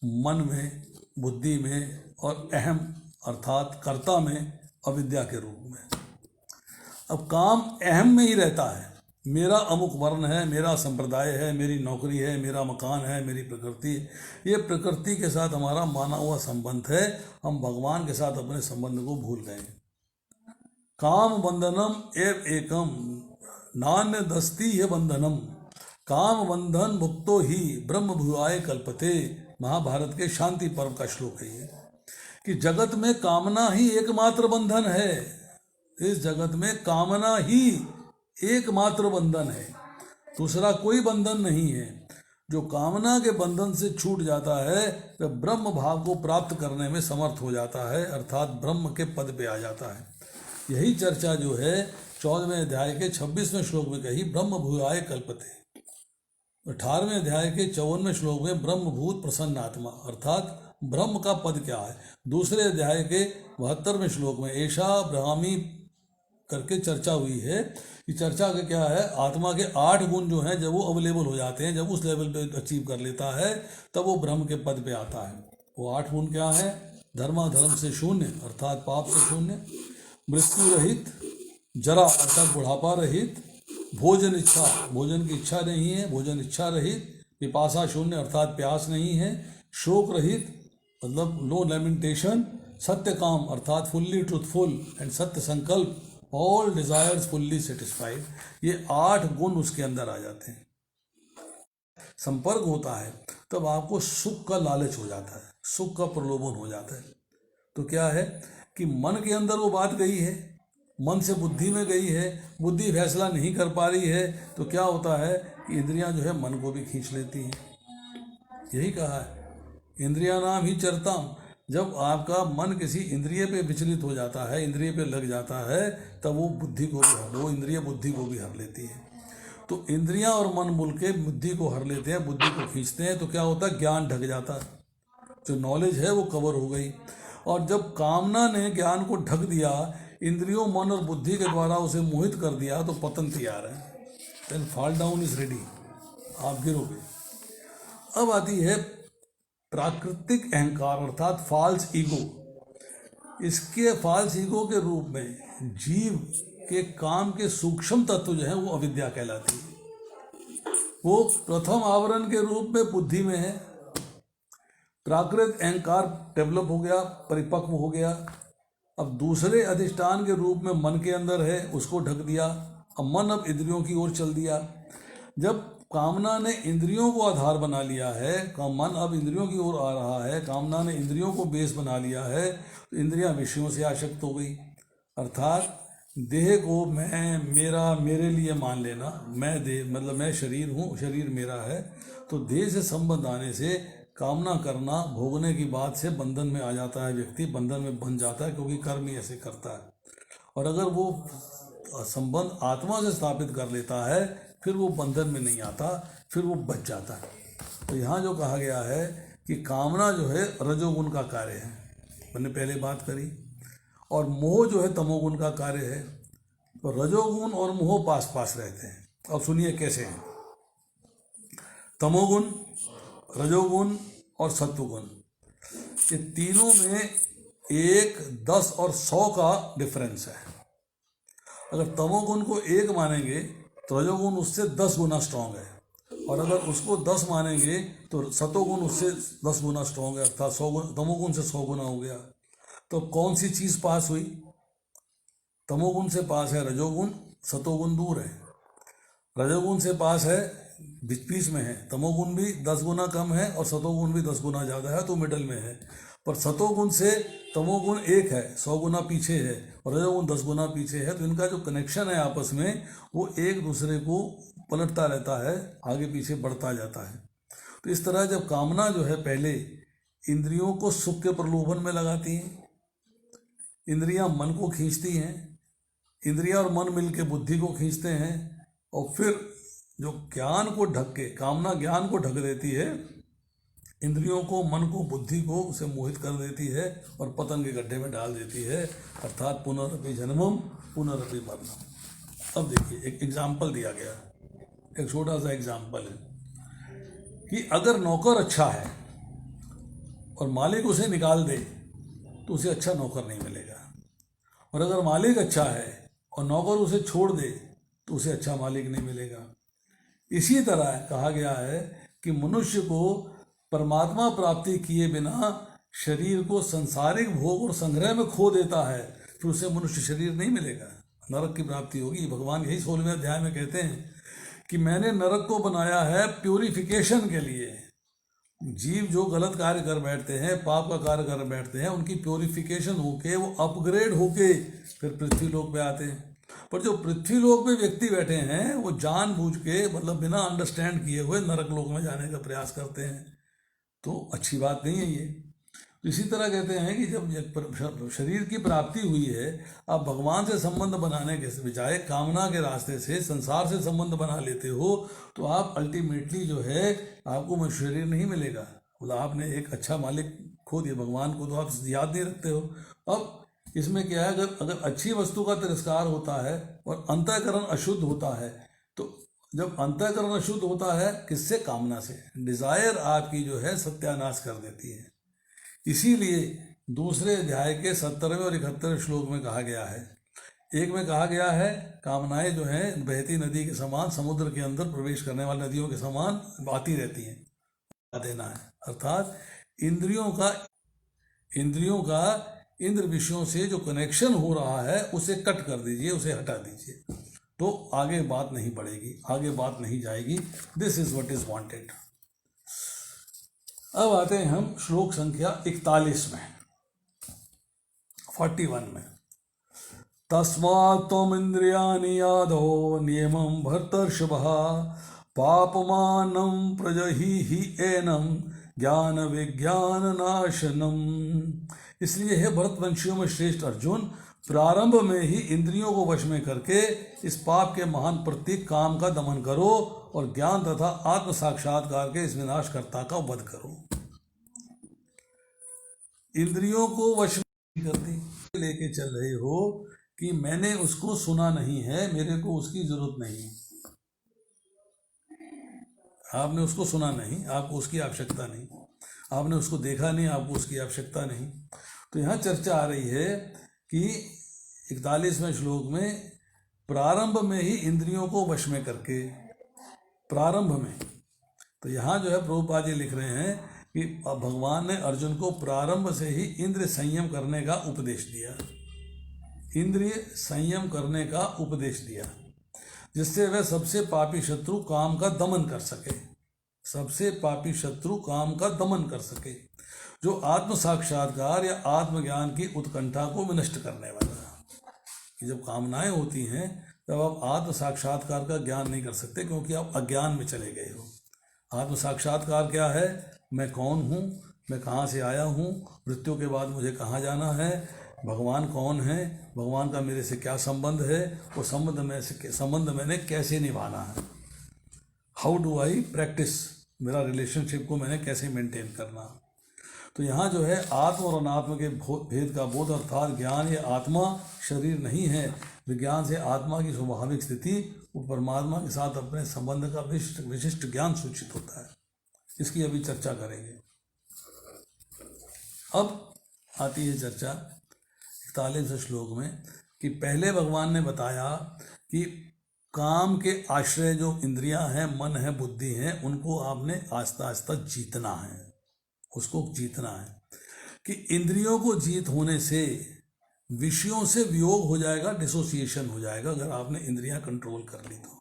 मन में, बुद्धि में और अहम अर्थात कर्ता में अविद्या के रूप में। अब काम अहम में ही रहता है। मेरा अमुक वर्ण है, मेरा संप्रदाय है, मेरी नौकरी है, मेरा मकान है, मेरी प्रकृति है। ये प्रकृति के साथ हमारा माना हुआ संबंध है। हम भगवान के साथ अपने संबंध को भूल गए। काम बंधनम एव एकम नान्य दस्ती है बंधनम। काम बंधन मुक्तो ही ब्रह्म भुआय कल्पते। महाभारत के शांति पर्व का श्लोक है ये, कि जगत में कामना ही एकमात्र बंधन है। इस जगत में कामना ही एकमात्र बंधन है, दूसरा कोई बंधन नहीं है। जो कामना के बंधन से छूट जाता है वह ब्रह्म भाव को प्राप्त करने में समर्थ हो जाता है, अर्थात ब्रह्म के पद पे आ जाता है। यही चर्चा जो है 14वें अध्याय के 26वें श्लोक में कही, ब्रह्म भूयाय कल्पते। 18वें अध्याय के 54वें श्लोक में ब्रह्मभूत प्रसन्न आत्मा, अर्थात ब्रह्म का पद क्या है। दूसरे अध्याय के 72वें श्लोक में ऐशा ब्राह्मी करके चर्चा हुई है। कि चर्चा का क्या है, आत्मा के 8 गुण जो हैं, जब वो अवेलेबल हो जाते हैं, जब उस लेवल पे अचीव कर लेता है, तब वो ब्रह्म के पद पे आता है। वो 8 गुण क्या है? धर्माधर्म से शून्य अर्थात पाप से शून्य, मृत्यु रहित, जरा अर्थात बुढ़ापा रहित, भोजन इच्छा, भोजन की इच्छा नहीं है, भोजन इच्छा रहित, पिपासा शून्य अर्थात प्यास नहीं है, शोक रहित मतलब नो लेमेंटेशन, सत्य काम अर्थात फुल्ली ट्रुथफुल एंड सत्य संकल्प ऑल डिजायर्स फुल्ली सेटिस्फाइड, ये 8 गुण उसके अंदर आ जाते हैं। संपर्क होता है तब आपको सुख का लालच हो जाता है, सुख का प्रलोभन हो जाता है। तो क्या है कि मन के अंदर वो बात गई है, मन से बुद्धि में गई है, बुद्धि फैसला नहीं कर पा रही है, तो क्या होता है कि इंद्रियां जो है मन को भी खींच लेती हैं। यही कहा है इंद्रिया नाम ही चरताम, जब आपका मन किसी इंद्रिय पे विचलित हो जाता है, इंद्रिय पे लग जाता है, तब वो बुद्धि को भी वो इंद्रिय बुद्धि को भी हर लेती है। तो इंद्रियां और मन मिल के बुद्धि को हर लेते हैं, बुद्धि को खींचते हैं, तो क्या होता है ज्ञान ढक जाता है, जो नॉलेज है वो कवर हो गई। और जब कामना ने ज्ञान को ढक दिया, इंद्रियों मन और बुद्धि के द्वारा उसे मोहित कर दिया, तो पतन तैयार है। Then fall down is ready, आप गिरोगे। अब आती है प्राकृतिक अहंकार अर्थात फॉल्स ईगो। इसके फॉल्स ईगो के रूप में जीव के काम के सूक्ष्म तत्व जो है वो अविद्या कहलाती है। वो प्रथम आवरण के रूप में बुद्धि में है। प्राकृत अहंकार डेवलप हो गया, परिपक्व हो गया। अब दूसरे अधिष्ठान के रूप में मन के अंदर है, उसको ढक दिया। अब मन अब इंद्रियों की ओर चल दिया। जब कामना ने इंद्रियों को आधार बना लिया है, मन अब इंद्रियों की ओर आ रहा है, कामना ने इंद्रियों को बेस बना लिया है, तो इंद्रियां विषयों से आसक्त हो गई। अर्थात देह को मैं, मेरा, मेरे लिए मान लेना। मैं देह मतलब मैं शरीर हूँ, शरीर मेरा है। तो देह से संबंध आने से कामना करना, भोगने की बात से बंधन में आ जाता है व्यक्ति, बंधन में बन जाता है, क्योंकि कर्म ही ऐसे करता है। और अगर वो संबंध आत्मा से स्थापित कर लेता है, फिर वो बंधन में नहीं आता, फिर वो बच जाता है। तो यहाँ जो कहा गया है कि कामना जो है रजोगुण का कार्य है, मैंने पहले बात करी, और मोह जो है तमोगुण का कार्य है। तो रजोगुण और मोह पास पास रहते हैं। अब सुनिए कैसे हैं। तमोगुण, रजोगुण और सत्वगुण, ये तीनों में 1, 10 और 100 का डिफरेंस है। अगर तमोगुण को 1 मानेंगे तो रजोगुण उससे 10 गुना स्ट्रांग है, और अगर उसको 10 मानेंगे तो सतोगुण उससे 10 गुना स्ट्रांग है, अर्थात 100 गुना, तमोगुण से 100 गुना हो गया। तो कौन सी चीज़ पास हुई? तमोगुण से पास है रजोगुण, सतोगुण दूर है। रजोगुण से पास है, बीच में है। तमोगुण भी 10 गुना कम है और सतोगुण भी 10 गुना ज़्यादा है, तो मिडल में है। पर सतोगुण से तमोगुण 1 है, 100 गुना पीछे है, और रजोगुण 10 गुना पीछे है। तो इनका जो कनेक्शन है आपस में, वो एक दूसरे को पलटता रहता है, आगे पीछे बढ़ता जाता है। तो इस तरह जब कामना जो है पहले इंद्रियों को सुख के प्रलोभन में लगाती हैं, इंद्रियां मन को खींचती हैं, इंद्रियां और मन मिलके बुद्धि को खींचते हैं, और फिर जो ज्ञान को ढक के, कामना ज्ञान को ढक देती है, इंद्रियों को, मन को, बुद्धि को उसे मोहित कर देती है और पतन के गड्ढे में डाल देती है, अर्थात पुनरपि जन्मम पुनरपि मरणम। अब देखिए एक एग्जाम्पल दिया गया, एक छोटा सा एग्जाम्पल है कि अगर नौकर अच्छा है और मालिक उसे निकाल दे तो उसे अच्छा नौकर नहीं मिलेगा, और अगर मालिक अच्छा है और नौकर उसे छोड़ दे तो उसे अच्छा मालिक नहीं मिलेगा। इसी तरह कहा गया है कि मनुष्य को परमात्मा प्राप्ति किए बिना शरीर को संसारिक भोग और संग्रह में खो देता है, फिर उसे मनुष्य शरीर नहीं मिलेगा, नरक की प्राप्ति होगी। भगवान यही 16वें अध्याय में कहते हैं कि मैंने नरक को बनाया है प्यूरिफिकेशन के लिए। जीव जो गलत कार्य कर बैठते हैं, पाप का कार्य कर बैठते हैं, उनकी प्योरिफिकेशन होके, वो अपग्रेड होके फिर पृथ्वी लोक पे आते हैं। पर जो पृथ्वी लोक में व्यक्ति बैठे हैं, वो जानबूझ के, मतलब बिना अंडरस्टैंड किए हुए नरक लोक में जाने का प्रयास करते हैं, तो अच्छी बात नहीं है ये। तो इसी तरह कहते हैं कि जब शरीर की प्राप्ति हुई है, आप भगवान से संबंध बनाने के बजाय कामना के रास्ते से, संसार से संबंध बना लेते हो, तो आप अल्टीमेटली जो है आपको वो शरीर नहीं मिलेगा। मतलब आपने एक अच्छा मालिक खो दिया, भगवान को तो आप याद नहीं रखते हो। अब इसमें क्या है, अगर अच्छी वस्तु का तिरस्कार होता है और अंतःकरण अशुद्ध होता है, तो जब अंतःकरण अशुद्ध होता है किससे? कामना से। डिजायर आपकी जो है सत्यानाश कर देती है। इसीलिए दूसरे अध्याय के 70वें और 71वें श्लोक में कहा गया है, एक में कहा गया है कामनाएं जो हैं बहती नदी के समान, समुद्र के अंदर प्रवेश करने वाली नदियों के समान आती रहती हैं, देना है। अर्थात इंद्रियों का इंद्र विषयों से जो कनेक्शन हो रहा है उसे कट कर दीजिए, उसे हटा दीजिए, तो आगे बात नहीं बढ़ेगी, आगे बात नहीं जाएगी। This is what is wanted. अब आते हैं हम श्लोक संख्या 41 में, 41 में। तस्मात् त्वमिन्द्रियाणि यादो नियमं भर्तर्षभः पापमानं प्रजहि एनं ज्ञान विज्ञान नाशनम। इसलिए हे भरतवंशियों में श्रेष्ठ अर्जुन, प्रारंभ में ही इंद्रियों को वश में करके इस पाप के महान प्रतीक काम का दमन करो और ज्ञान तथा आत्म साक्षात्कार के इस विनाशकर्ता का वध करो। इंद्रियों को वश में कर दी, लेके चल रहे हो कि मैंने उसको सुना नहीं है, मेरे को उसकी जरूरत नहीं। आपने उसको सुना नहीं, आपको उसकी आवश्यकता नहीं। आपने उसको देखा नहीं, आपको उसकी आवश्यकता नहीं। तो यहाँ चर्चा आ रही है कि 41वें श्लोक में प्रारंभ में ही इंद्रियों को वश में करके, प्रारंभ में, तो यहाँ जो है प्रभुपाद जी लिख रहे हैं कि भगवान ने अर्जुन को प्रारंभ से ही इंद्रिय संयम करने का उपदेश दिया, इंद्रिय संयम करने का उपदेश दिया, जिससे वह सबसे पापी शत्रु काम का दमन कर सके, सबसे पापी शत्रु काम का दमन कर सके, जो आत्म साक्षात्कार या आत्मज्ञान की उत्कंठा को विनष्ट करने वाला है। कि जब कामनाएं होती हैं तब आप आत्म साक्षात्कार का ज्ञान नहीं कर सकते, क्योंकि आप अज्ञान में चले गए हो। आत्म साक्षात्कार क्या है? मैं कौन हूँ, मैं कहाँ से आया हूँ, मृत्यु के बाद मुझे कहाँ जाना है, भगवान कौन है, भगवान का मेरे से क्या संबंध है, वो संबंध मैंने कैसे निभाना है, हाउ डू आई प्रैक्टिस, मेरा रिलेशनशिप को मैंने कैसे मेंटेन करना। तो यहाँ जो है आत्म और अनात्म के भेद का बोध, अर्थात ज्ञान ये आत्मा शरीर नहीं है, विज्ञान से आत्मा की स्वाभाविक स्थिति वो परमात्मा के साथ अपने संबंध का विशिष्ट ज्ञान सूचित होता है। इसकी अभी चर्चा करेंगे। अब आती है चर्चा 41वें श्लोक में कि पहले भगवान ने बताया कि काम के आश्रय जो इंद्रियां हैं, मन है, बुद्धि है, उनको आपने आस्ता आस्ता जीतना है, उसको जीतना है। कि इंद्रियों को जीत होने से विषयों से वियोग हो जाएगा, डिसोसिएशन हो जाएगा, अगर आपने इंद्रियां कंट्रोल कर ली तो।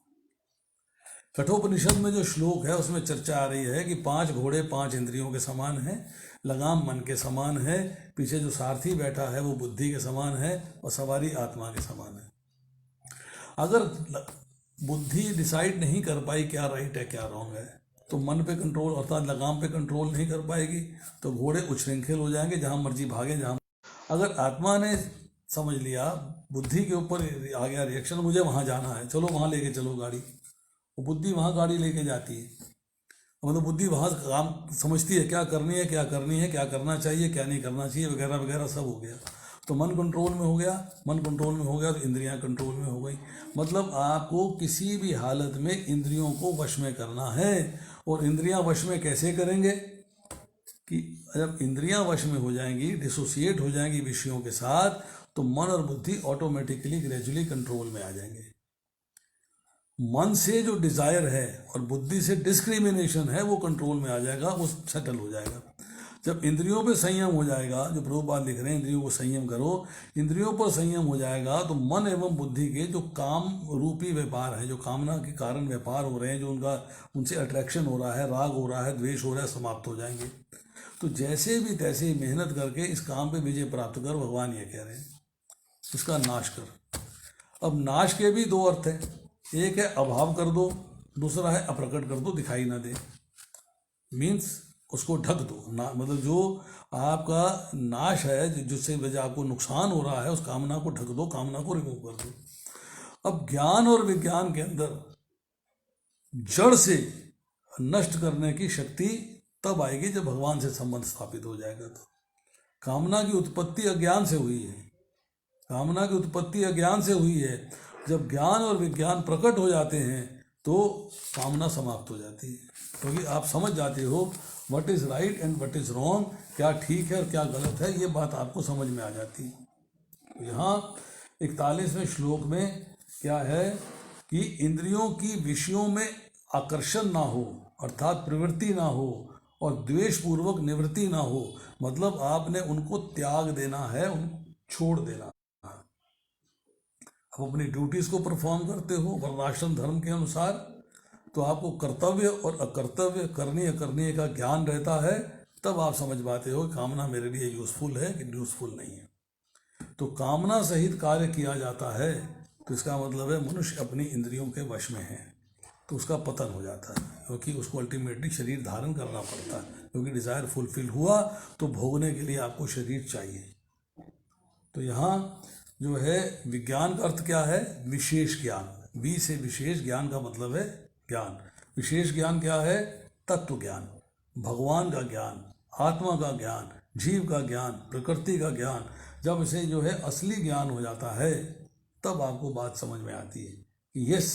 कठोपनिषद में जो श्लोक है उसमें चर्चा आ रही है कि 5 घोड़े 5 इंद्रियों के समान है, लगाम मन के समान है, पीछे जो सारथी बैठा है वो बुद्धि के समान है और सवारी आत्मा के समान है। अगर बुद्धि डिसाइड नहीं कर पाई क्या राइट है क्या रॉन्ग है, तो मन पे कंट्रोल अर्थात लगाम पे कंट्रोल नहीं कर पाएगी, तो घोड़े उच्छृंखल हो जाएंगे, जहाँ मर्जी भागे जहाँ। अगर आत्मा ने समझ लिया, बुद्धि के ऊपर आ गया रिएक्शन, मुझे वहाँ जाना है, चलो वहाँ लेके चलो गाड़ी, वो बुद्धि वहाँ गाड़ी लेके जाती है। मतलब बुद्धि वहाँ काम समझती है, क्या करनी है, क्या करनी है, क्या करना चाहिए, क्या नहीं करना चाहिए, वगैरह वगैरह सब हो गया। तो मन कंट्रोल में हो गया, मन कंट्रोल में हो गया तो इंद्रियां कंट्रोल में हो गई। मतलब आपको किसी भी हालत में इंद्रियों को वश में करना है। और इंद्रियां वश में कैसे करेंगे? कि जब इंद्रियां वश में हो जाएंगी, डिसोसिएट हो जाएंगी विषयों के साथ, तो मन और बुद्धि ऑटोमेटिकली ग्रेजुअली कंट्रोल में आ जाएंगे। मन से जो डिजायर है और बुद्धि से डिस्क्रिमिनेशन है वो कंट्रोल में आ जाएगा, वो सेटल हो जाएगा। जब इंद्रियों पे संयम हो जाएगा, जो प्रभुपाद लिख रहे हैं इंद्रियों को संयम करो, इंद्रियों पर संयम हो जाएगा तो मन एवं बुद्धि के जो काम रूपी व्यापार है, जो कामना के कारण व्यापार हो रहे हैं, जो उनसे अट्रैक्शन हो रहा है, राग हो रहा है, द्वेष हो रहा है, समाप्त हो जाएंगे। तो जैसे भी तैसे मेहनत करके इस काम पे विजय प्राप्त कर, भगवान ये कह रहे हैं, इसका नाश कर। अब नाश के भी 2 अर्थ हैं, एक है अभाव कर दो, दूसरा है अप्रकट कर दो, दिखाई ना दे, मीन्स उसको ढक दो ना। मतलब जो आपका नाश है, जिससे वजह आपको नुकसान हो रहा है, उस कामना को ढक दो, कामना को रिमूव कर दो। अब ज्ञान और विज्ञान के अंदर जड़ से नष्ट करने की शक्ति तब आएगी जब भगवान से संबंध स्थापित हो जाएगा। तो कामना की उत्पत्ति अज्ञान से हुई है, कामना की उत्पत्ति अज्ञान से हुई है। जब ज्ञान और विज्ञान प्रकट हो जाते हैं तो कामना समाप्त हो जाती है, क्योंकि आप समझ जाते हो what is right and what is wrong, क्या ठीक है और क्या गलत है, ये बात आपको समझ में आ जाती है। तो यहाँ 41वें श्लोक में क्या है कि इंद्रियों की विषयों में आकर्षण ना हो, अर्थात प्रवृत्ति ना हो, और द्वेषपूर्वक निवृत्ति ना हो, मतलब आपने उनको त्याग देना है, उनको छोड़ देना। आप अपनी ड्यूटीज़ को परफॉर्म करते हो वर्णाश्रम धर्म के अनुसार, तो आपको कर्तव्य और अकर्तव्य, करनी अकरनीय का ज्ञान रहता है, तब आप समझ पाते हो कामना मेरे लिए यूज़फुल है कि यूज़फुल नहीं है। तो कामना सहित कार्य किया जाता है तो इसका मतलब है मनुष्य अपनी इंद्रियों के वश में है, तो उसका पतन हो जाता है, क्योंकि उसको अल्टीमेटली शरीर धारण करना पड़ता है, क्योंकि डिज़ायर फुलफिल हुआ तो भोगने के लिए आपको शरीर चाहिए। तो यहाँ जो है विज्ञान का अर्थ क्या है? विशेष ज्ञान। वी से विशेष ज्ञान का मतलब है ज्ञान। विशेष ज्ञान क्या है? तत्व ज्ञान, भगवान का ज्ञान, आत्मा का ज्ञान, जीव का ज्ञान, प्रकृति का ज्ञान। जब इसे जो है असली ज्ञान हो जाता है, तब आपको बात समझ में आती है कि यस,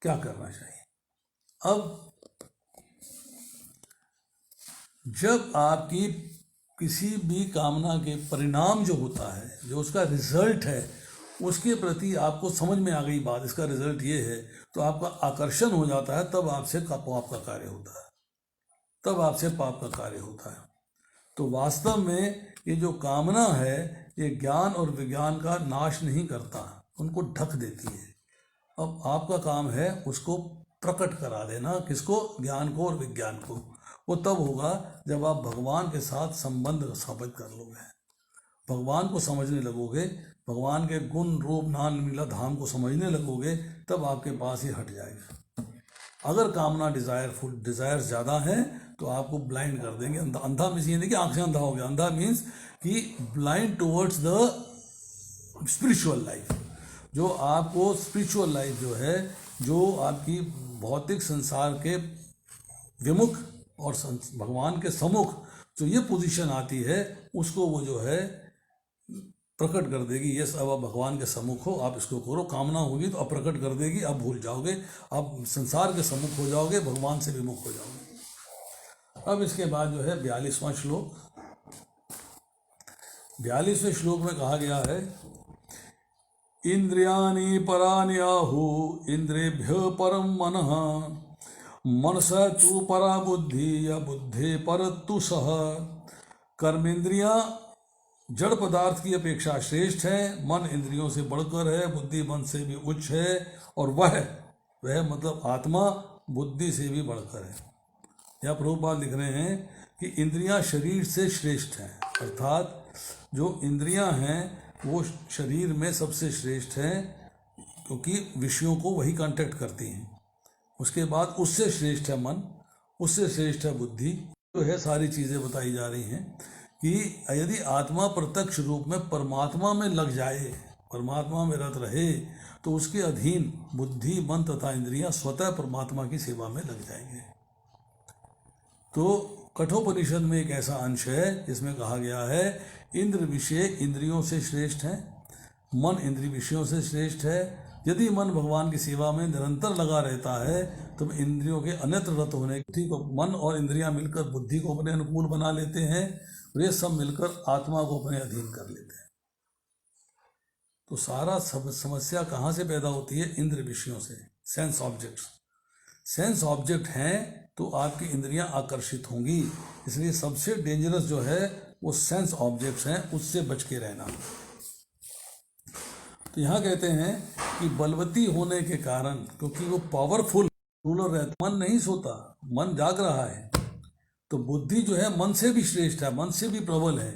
क्या करना चाहिए। अब जब आपकी किसी भी कामना के परिणाम जो होता है, जो उसका रिजल्ट है, उसके प्रति आपको समझ में आ गई बात, इसका रिजल्ट ये है, तो आपका आकर्षण हो जाता है, तब आपसे पाप का कार्य होता है, तब आपसे पाप का कार्य होता है। तो वास्तव में ये जो कामना है, ये ज्ञान और विज्ञान का नाश नहीं करता, उनको ढक देती है। अब आपका काम है उसको प्रकट करा देना, किसको? ज्ञान को और विज्ञान को। वो तब होगा जब आप भगवान के साथ संबंध स्थापित कर लोगे, भगवान को समझने लगोगे, भगवान के गुण रूप नाम लीला धाम को समझने लगोगे, तब आपके पास ये हट जाएगा। अगर कामना डिज़ायर ज़्यादा है तो आपको ब्लाइंड कर देंगे। अंधा मीन्स ये नहीं कि आँख से अंधा हो गया, अंधा मीन्स कि blind towards the spiritual life. जो आपको स्पिरिचुअल लाइफ जो है, जो आपकी भौतिक संसार के विमुख और भगवान के सम्मुख जो ये पोजीशन आती है, उसको वो जो है प्रकट कर देगी। यस, अब आप भगवान के सम्मुख हो, आप इसको करो। कामना होगी तो अब प्रकट कर देगी, अब भूल जाओगे, आप संसार के सम्मुख हो जाओगे, भगवान से विमुख हो जाओगे। अब इसके बाद जो है 42वां श्लोक। 42वें श्लोक में कहा गया है, इंद्रियाणि पराणि आहु इंद्रियभ्यो परम मनः मनसा तु परा बुद्धि या बुद्धि पर तु सह। कर्मेंद्रियां जड़ पदार्थ की अपेक्षा श्रेष्ठ है, मन इंद्रियों से बढ़कर है, बुद्धि मन से भी उच्च है, और वह मतलब आत्मा बुद्धि से भी बढ़कर है। यहाँ प्रभुपाद लिख रहे हैं कि इंद्रियां शरीर से श्रेष्ठ हैं, अर्थात जो इंद्रियां हैं वो शरीर में सबसे श्रेष्ठ हैं, क्योंकि विषयों को वही कांटेक्ट करती हैं। उसके बाद उससे श्रेष्ठ है मन, उससे श्रेष्ठ है बुद्धि। जो है सारी चीज़ें बताई जा रही हैं कि यदि आत्मा प्रत्यक्ष रूप में परमात्मा में लग जाए, परमात्मा में रत रहे, तो उसके अधीन बुद्धि, मन तथा इंद्रियां स्वतः परमात्मा की सेवा में लग जाएंगे। तो कठोपनिषद में एक ऐसा अंश है जिसमें कहा गया है, इंद्र विषय इंद्रियों से श्रेष्ठ है, मन इंद्रिय विषयों से श्रेष्ठ है। यदि मन भगवान की सेवा में निरंतर लगा रहता है तो इंद्रियों के अन्यत्र रत होने बुद्धि को, मन और इंद्रियां मिलकर बुद्धि को अपने अनुकूल बना लेते हैं, वे सब मिलकर आत्मा को अपने अधीन कर लेते हैं। तो सारा समस्या कहाँ से पैदा होती है? इंद्र विषयों से, सेंस ऑब्जेक्ट्स। सेंस ऑब्जेक्ट हैं तो आपकी इंद्रियां आकर्षित होंगी, इसलिए सबसे डेंजरस जो है वो सेंस ऑब्जेक्ट्स हैं, उससे बच के रहना। तो यहाँ कहते हैं कि बलवती होने के कारण, क्योंकि वो पावरफुल रूलर रहता, मन नहीं सोता, मन जाग रहा है, तो बुद्धि जो है मन से भी श्रेष्ठ है, मन से भी प्रबल है।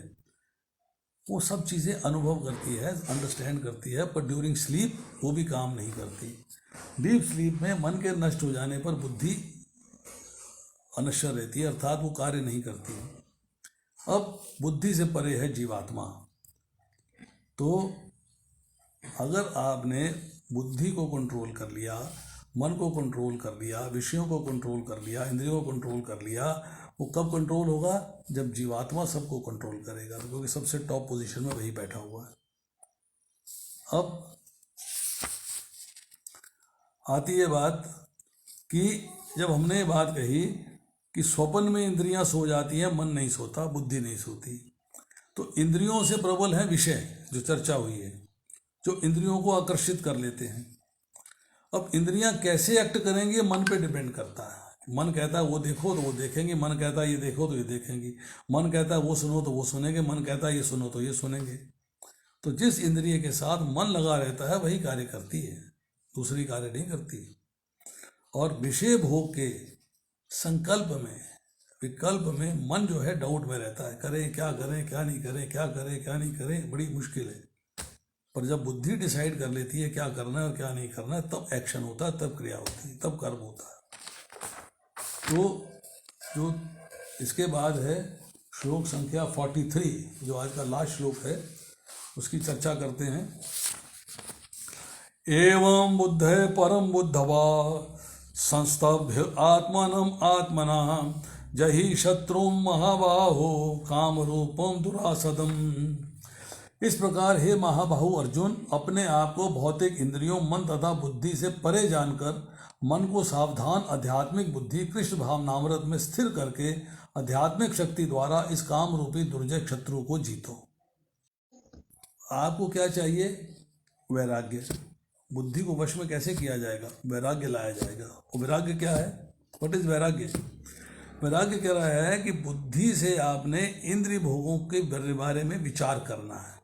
वो सब चीज़ें अनुभव करती है, अंडरस्टैंड करती है, पर ड्यूरिंग स्लीप वो भी काम नहीं करती। डीप स्लीप में मन के नष्ट हो जाने पर बुद्धि अनश्वर रहती है, अर्थात वो कार्य नहीं करती है। अब बुद्धि से परे है जीवात्मा। तो अगर आपने बुद्धि को कंट्रोल कर लिया, मन को कंट्रोल कर लिया, विषयों को कंट्रोल कर लिया, इंद्रियों को कंट्रोल कर लिया, वो कब कंट्रोल होगा? जब जीवात्मा सबको कंट्रोल करेगा, क्योंकि सबसे टॉप पोजीशन में वही बैठा हुआ है। अब आती है बात कि जब हमने ये बात कही कि स्वप्न में इंद्रियां सो जाती हैं, मन नहीं सोता, बुद्धि नहीं सोती, तो इंद्रियों से प्रबल है विषय, जो चर्चा हुई है, जो इंद्रियों को आकर्षित कर लेते हैं। अब इंद्रियां कैसे एक्ट करेंगे मन पे डिपेंड करता है, मन कहता है वो देखो तो वो देखेंगे, मन कहता है ये देखो तो ये देखेंगी, मन कहता है वो सुनो तो वो सुनेंगे, मन कहता है ये सुनो तो ये सुनेंगे। तो जिस इंद्रिय के साथ मन लगा रहता है वही कार्य करती है, दूसरी कार्य नहीं करती। और विषय भोग के संकल्प में, विकल्प में मन जो है डाउट में रहता है, करें क्या नहीं करें, क्या करें क्या नहीं करें, बड़ी मुश्किल है। पर जब बुद्धि डिसाइड कर लेती है क्या करना है और क्या नहीं करना है, तब एक्शन होता है, तब क्रिया होती है, तब कर्म होता है। तो जो इसके बाद है श्लोक संख्या 43, जो आज का लास्ट श्लोक है, उसकी चर्चा करते हैं। एवं बुद्धे परम बुद्धवा संस्तभ्य आत्मनम आत्मना जहि शत्रु महाबाहो काम रूपम दुरासदम। इस प्रकार हे महाबाहु अर्जुन, अपने आप को भौतिक इंद्रियों, मन तथा बुद्धि से परे जानकर मन को सावधान आध्यात्मिक बुद्धि कृष्ण भावनामृत में स्थिर करके आध्यात्मिक शक्ति द्वारा इस काम रूपी दुर्जय शत्रु को जीतो। आपको क्या चाहिए? वैराग्य। बुद्धि को वश में कैसे किया जाएगा? वैराग्य लाया जाएगा। और वैराग्य क्या है? व्हाट इज वैराग्य? वैराग्य कह रहा है कि बुद्धि से आपने इंद्रिय भोगों के बारे में विचार करना है,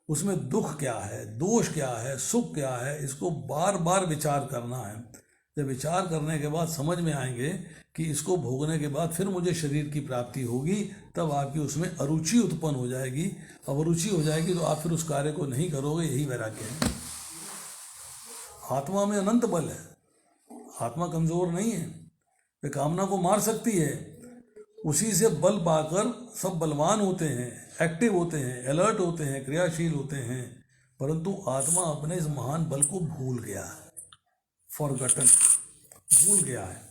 उसमें दुख क्या है, दोष क्या है, सुख क्या है, इसको बार बार विचार करना है। जब विचार करने के बाद समझ में आएंगे कि इसको भोगने के बाद फिर मुझे शरीर की प्राप्ति होगी, तब आपकी उसमें अरुचि उत्पन्न हो जाएगी। अब अरुचि हो जाएगी तो आप फिर उस कार्य को नहीं करोगे, यही वैराग्य है। आत्मा में अनंत बल है, आत्मा कमजोर नहीं है, वे कामना को मार सकती है। उसी से बल पाकर सब बलवान होते हैं, एक्टिव होते हैं, अलर्ट होते हैं, क्रियाशील होते हैं। परंतु आत्मा अपने इस महान बल को भूल गया है, फॉरगॉटन, भूल गया है।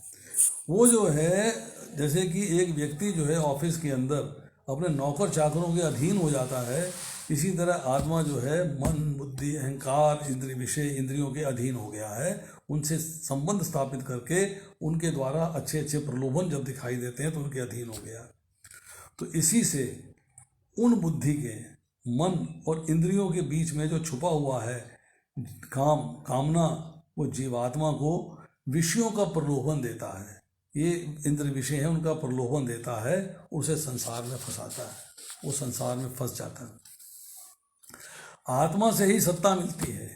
वो जो है, जैसे कि एक व्यक्ति जो है ऑफिस के अंदर अपने नौकर चाकरों के अधीन हो जाता है, इसी तरह आत्मा जो है मन, बुद्धि, अहंकार, इंद्रिय, विषय, इंद्रियों के अधीन हो गया है। उनसे संबंध स्थापित करके उनके द्वारा अच्छे अच्छे प्रलोभन जब दिखाई देते हैं तो उनके अधीन हो गया। तो इसी से उन बुद्धि के, मन और इंद्रियों के बीच में जो छुपा हुआ है कामना, वो जीवात्मा को विषयों का प्रलोभन देता है। ये इंद्रिय विषय है, उनका प्रलोभन देता है, उसे संसार में फंसाता है, वो संसार में फंस जाता है। आत्मा से ही सत्ता मिलती है,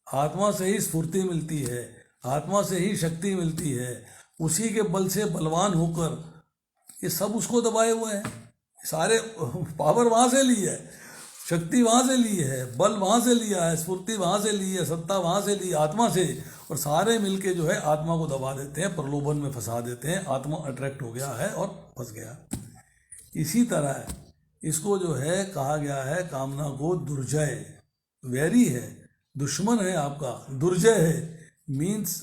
आत्मा से ही स्फूर्ति मिलती है, आत्मा से ही शक्ति मिलती है। उसी के बल से बलवान होकर ये सब उसको दबाए हुए हैं। सारे पावर वहाँ से ली है, शक्ति वहाँ से ली है, बल वहाँ से लिया है, स्फूर्ति वहाँ से ली है, सत्ता वहाँ से ली, आत्मा से। और सारे मिलके जो है आत्मा को दबा देते हैं, प्रलोभन में फंसा देते हैं। आत्मा अट्रैक्ट हो गया है और फंस गया। इसी तरह इसको जो है कहा गया है, कामना को दुर्जय, वैरी है, दुश्मन है आपका, दुर्जय है, मीन्स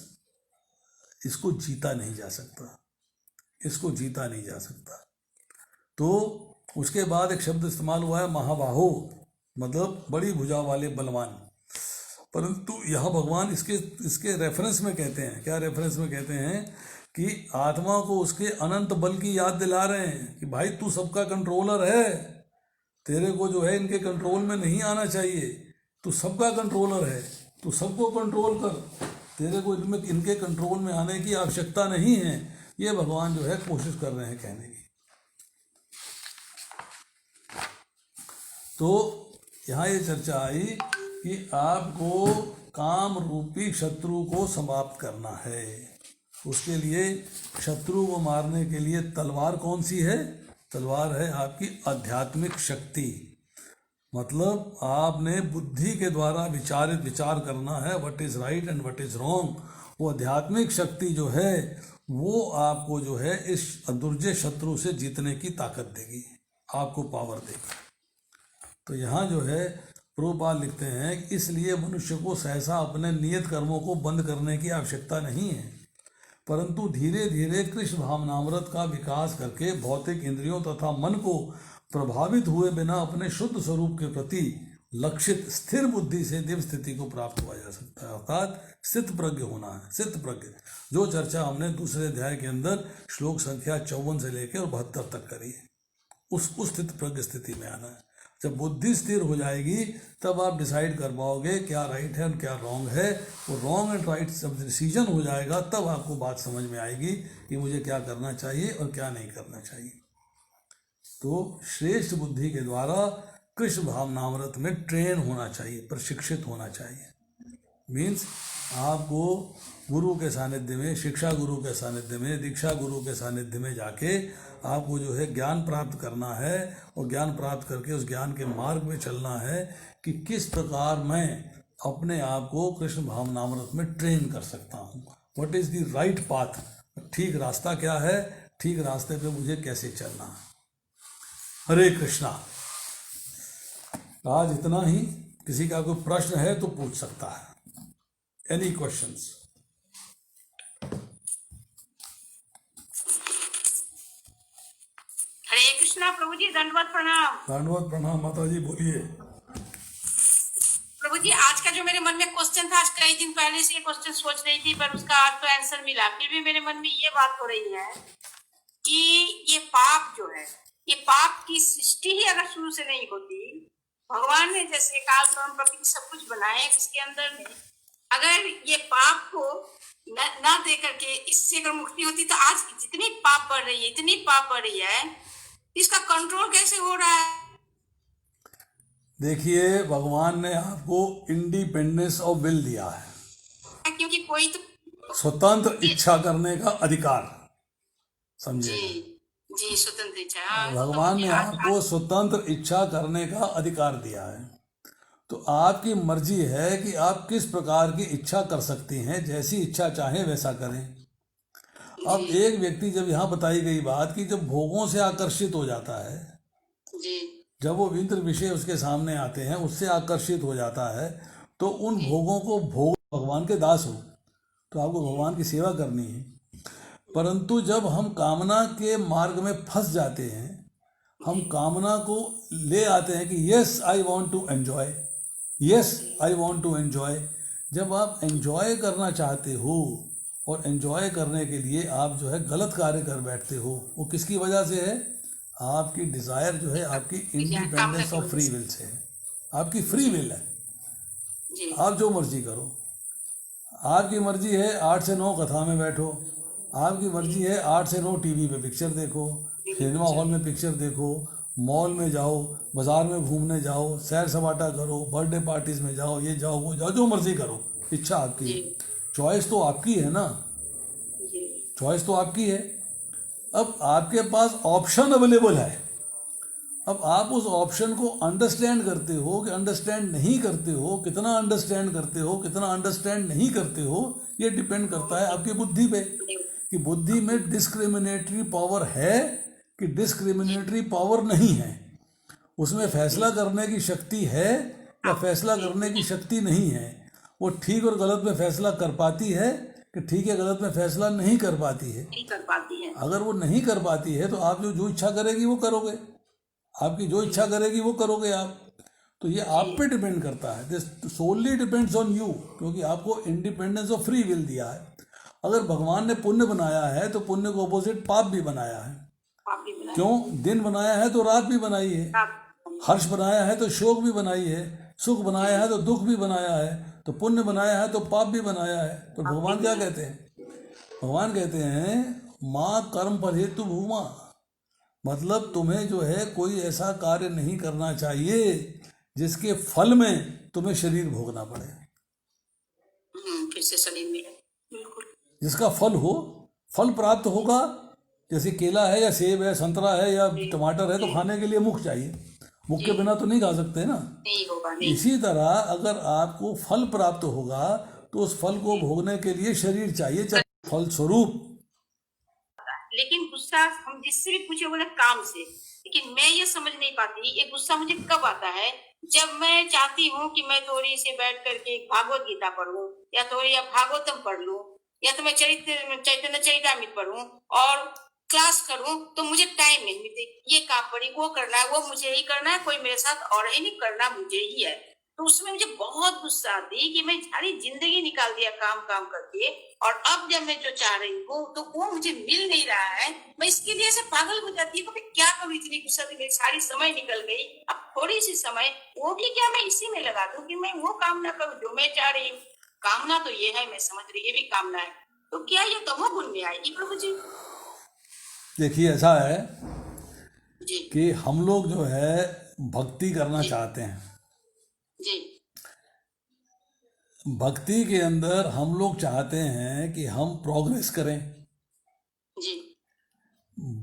इसको जीता नहीं जा सकता, इसको जीता नहीं जा सकता। तो उसके बाद एक शब्द इस्तेमाल हुआ है महाबाहो, मतलब बड़ी भुजा वाले बलवान। परंतु यह भगवान इसके रेफरेंस में कहते हैं, क्या रेफरेंस में कहते हैं कि आत्मा को उसके अनंत बल की याद दिला रहे हैं कि भाई तू सबका कंट्रोलर है, तेरे को जो है इनके कंट्रोल में नहीं आना चाहिए, तू सबका कंट्रोलर है, तू सबको कंट्रोल कर, तेरे को इनके कंट्रोल में आने की आवश्यकता नहीं है। ये भगवान जो है कोशिश कर रहे हैं कहने की। तो यहाँ ये चर्चा आई कि आपको काम रूपी शत्रु को समाप्त करना है। उसके लिए शत्रु को मारने के लिए तलवार कौन सी है? तलवार है आपकी आध्यात्मिक शक्ति। मतलब आपने बुद्धि के द्वारा विचार करना है, what is right and what is wrong. वो आध्यात्मिक शक्ति जो है वो आपको जो है इस दुर्जय शत्रु से जीतने की ताकत देगी, आपको पावर देगी। तो यहाँ जो है प्रभुपाद लिखते हैं कि इसलिए मनुष्य को सहसा अपने नियत कर्मों को बंद करने की आवश्यकता नहीं है, परंतु धीरे धीरे कृष्ण भावनामृत का विकास करके भौतिक इंद्रियों तथा मन को प्रभावित हुए बिना अपने शुद्ध स्वरूप के प्रति लक्षित स्थिर बुद्धि से दिव्य स्थिति को प्राप्त हुआ जा सकता है। अर्थात स्थित प्रज्ञ होना है, स्थित प्रज्ञ, जो चर्चा हमने दूसरे अध्याय के अंदर श्लोक संख्या 54 से लेकर और 72 तक करी है, उस स्थित प्रज्ञ स्थिति में आना है। जब बुद्धि स्थिर हो जाएगी तब आप डिसाइड कर पाओगे क्या राइट है और क्या रॉन्ग है। वो रॉन्ग एंड राइट जब डिसीजन हो जाएगा तब आपको बात समझ में आएगी कि मुझे क्या करना चाहिए और क्या नहीं करना चाहिए। तो श्रेष्ठ बुद्धि के द्वारा कृष्ण भावनामृत में ट्रेन होना चाहिए, प्रशिक्षित होना चाहिए। मीन्स आपको गुरु के सानिध्य में, शिक्षा गुरु के सानिध्य में, दीक्षा गुरु के सानिध्य में जाके आपको जो है ज्ञान प्राप्त करना है और ज्ञान प्राप्त करके उस ज्ञान के मार्ग में चलना है कि किस प्रकार मैं अपने आप को कृष्ण भावनामृत में ट्रेन कर सकता हूँ। What is the right path, ठीक रास्ता क्या है, ठीक रास्ते पे मुझे कैसे चलना है। हरे कृष्णा। आज इतना ही। किसी का कोई प्रश्न है तो पूछ सकता है। Any questions? हरे कृष्णा प्रभु जी, दंडवत प्रणाम। दंडवत प्रणाम माता जी, बोलिए। प्रभु जी, आज का जो मेरे मन में क्वेश्चन था, आज कई दिन पहले से ये क्वेश्चन सोच रही थी पर उसका आज तो आंसर मिला। फिर भी मेरे मन में ये बात हो रही है कि ये पाप जो है, ये पाप की सृष्टि ही अगर शुरू से नहीं होती, भगवान ने जैसे काल कर्म प्रकृति सब कुछ बनाए इसके अंदर में, अगर ये पाप को न दे करके इससे अगर मुक्ति होती तो आज जितनी पाप बढ़ रही है, इतनी पाप बढ़ रही है, इसका कंट्रोल कैसे हो रहा है? देखिए, भगवान ने आपको इंडिपेंडेंस ऑफ विल दिया है, क्योंकि कोई तो स्वतंत्र इच्छा करने का अधिकार। समझे? जी, स्वतंत्र इच्छा। भगवान ने आपको स्वतंत्र इच्छा करने का अधिकार दिया है। तो आपकी मर्जी है कि आप किस प्रकार की इच्छा कर सकती हैं, जैसी इच्छा चाहें वैसा करें। अब एक व्यक्ति, जब यहाँ बताई गई बात कि जब भोगों से आकर्षित हो जाता है, जब वो विंतर विषय उसके सामने आते हैं, उससे आकर्षित हो जाता है, तो उन भोगों को भोग, भगवान के दास हो तो आपको भगवान की सेवा करनी है। परंतु जब हम कामना के मार्ग में फंस जाते हैं, हम कामना को ले आते हैं कि yes I want to enjoy, yes I want to enjoy. जब आप एंजॉय करना चाहते हो और एंजॉय करने के लिए आप जो है गलत कार्य कर बैठते हो, वो किसकी वजह से है? आपकी डिज़ायर जो है आपकी independence of free will say है। आपकी फ्री विल है, आप जो मर्जी करो। आपकी मर्जी है 8 से 9 कथा में बैठो, आपकी मर्जी है 8 से 9 टीवी पे पिक्चर देखो, सिनेमा हॉल में पिक्चर देखो, मॉल में जाओ, बाजार में घूमने जाओ, सैर सपाटा करो, बर्थडे पार्टीज में जाओ, ये जाओ वो जाओ, जो मर्जी करो, इच्छा आपकी है। चॉइस तो आपकी है ना, चॉइस तो आपकी है। अब आपके पास ऑप्शन अवेलेबल है। अब आप उस ऑप्शन को अंडरस्टैंड करते हो कि अंडरस्टैंड नहीं करते हो, कितना अंडरस्टैंड करते हो, कितना अंडरस्टैंड नहीं करते हो, ये डिपेंड करता है आपकी बुद्धि पे कि बुद्धि में डिस्क्रिमिनेटरी पावर है कि डिस्क्रिमिनेटरी पावर नहीं है। उसमें फैसला करने की शक्ति है या फैसला करने की शक्ति नहीं है। वो ठीक और गलत में फैसला कर पाती है कि ठीक है गलत में फैसला नहीं कर पाती है। अगर वो नहीं कर पाती है तो आप जो इच्छा करेगी वो करोगे, आपकी जो इच्छा करेगी वो करोगे आप। तो ये आप पे डिपेंड करता है, दिस सोनली डिपेंड्स ऑन यू, क्योंकि आपको इंडिपेंडेंस ऑफ फ्री विल दिया है। अगर भगवान ने पुण्य बनाया है तो पुण्य को अपोजिट पाप भी बनाया है। क्यों? दिन बनाया है तो रात भी बनाई है, हर्ष बनाया है तो शोक भी बनाई है, सुख बनाया है तो दुख भी बनाया है, तो पुण्य बनाया है तो पाप भी बनाया है। तो भगवान क्या कहते हैं? भगवान कहते हैं माँ कर्म पर हेतु भूमा, मतलब तुम्हें जो है कोई ऐसा कार्य नहीं करना चाहिए जिसके फल में तुम्हें शरीर भोगना पड़े। फिर से शरीर मिले, बिल्कुल। जिसका फल हो, फल प्राप्त होगा। जैसे केला है या सेब है, संतरा है या टमाटर है, तो खाने के लिए मुख चाहिए, मुख के बिना तो नहीं खा सकते ना। नहीं होगा, नहीं। इसी तरह अगर आपको फल प्राप्त होगा तो उस फल को भोगने के लिए शरीर चाहिए, चाहे फल स्वरूप। लेकिन गुस्सा हम जिससे भी पूछे बोले काम से, लेकिन मैं ये समझ नहीं पाती ये गुस्सा मुझे कब आता है। जब मैं चाहती हूँ कि मैं थोड़ी से बैठ करके भागवत गीता पढ़ूं या थोड़ी या भागवतम पढ़ लूं या तो मैं चैतन्य चरितामृत पढ़ूं और क्लास करूं, तो मुझे टाइम नहीं मिलती। ये काम पड़ी, वो करना है, वो मुझे ही करना है, कोई मेरे साथ और ही नहीं करना, मुझे ही है। तो उसमें मुझे बहुत गुस्सा आती कि मैं सारी जिंदगी निकाल दिया काम काम करके, और अब जब मैं जो चाह रही हूँ तो वो मुझे मिल नहीं रहा है। मैं इसके लिए ऐसे पागल हो जाती है कि मैं क्या करूँ, इतनी गुस्सा थी, मेरी सारी समय निकल गई। अब थोड़ी सी समय वो भी क्या मैं इसी में लगा दूं कि मैं वो काम ना करूँ जो मैं चाह रही हूँ। कामना तो ये है, मैं समझ रही ये भी कामना है, तो क्या ये तमोगुण में आएगी प्रभु जी? देखिए ऐसा है जी कि हम लोग जो है भक्ति करना जी चाहते हैं। जी भक्ति के अंदर हम लोग चाहते हैं कि हम प्रोग्रेस करें। जी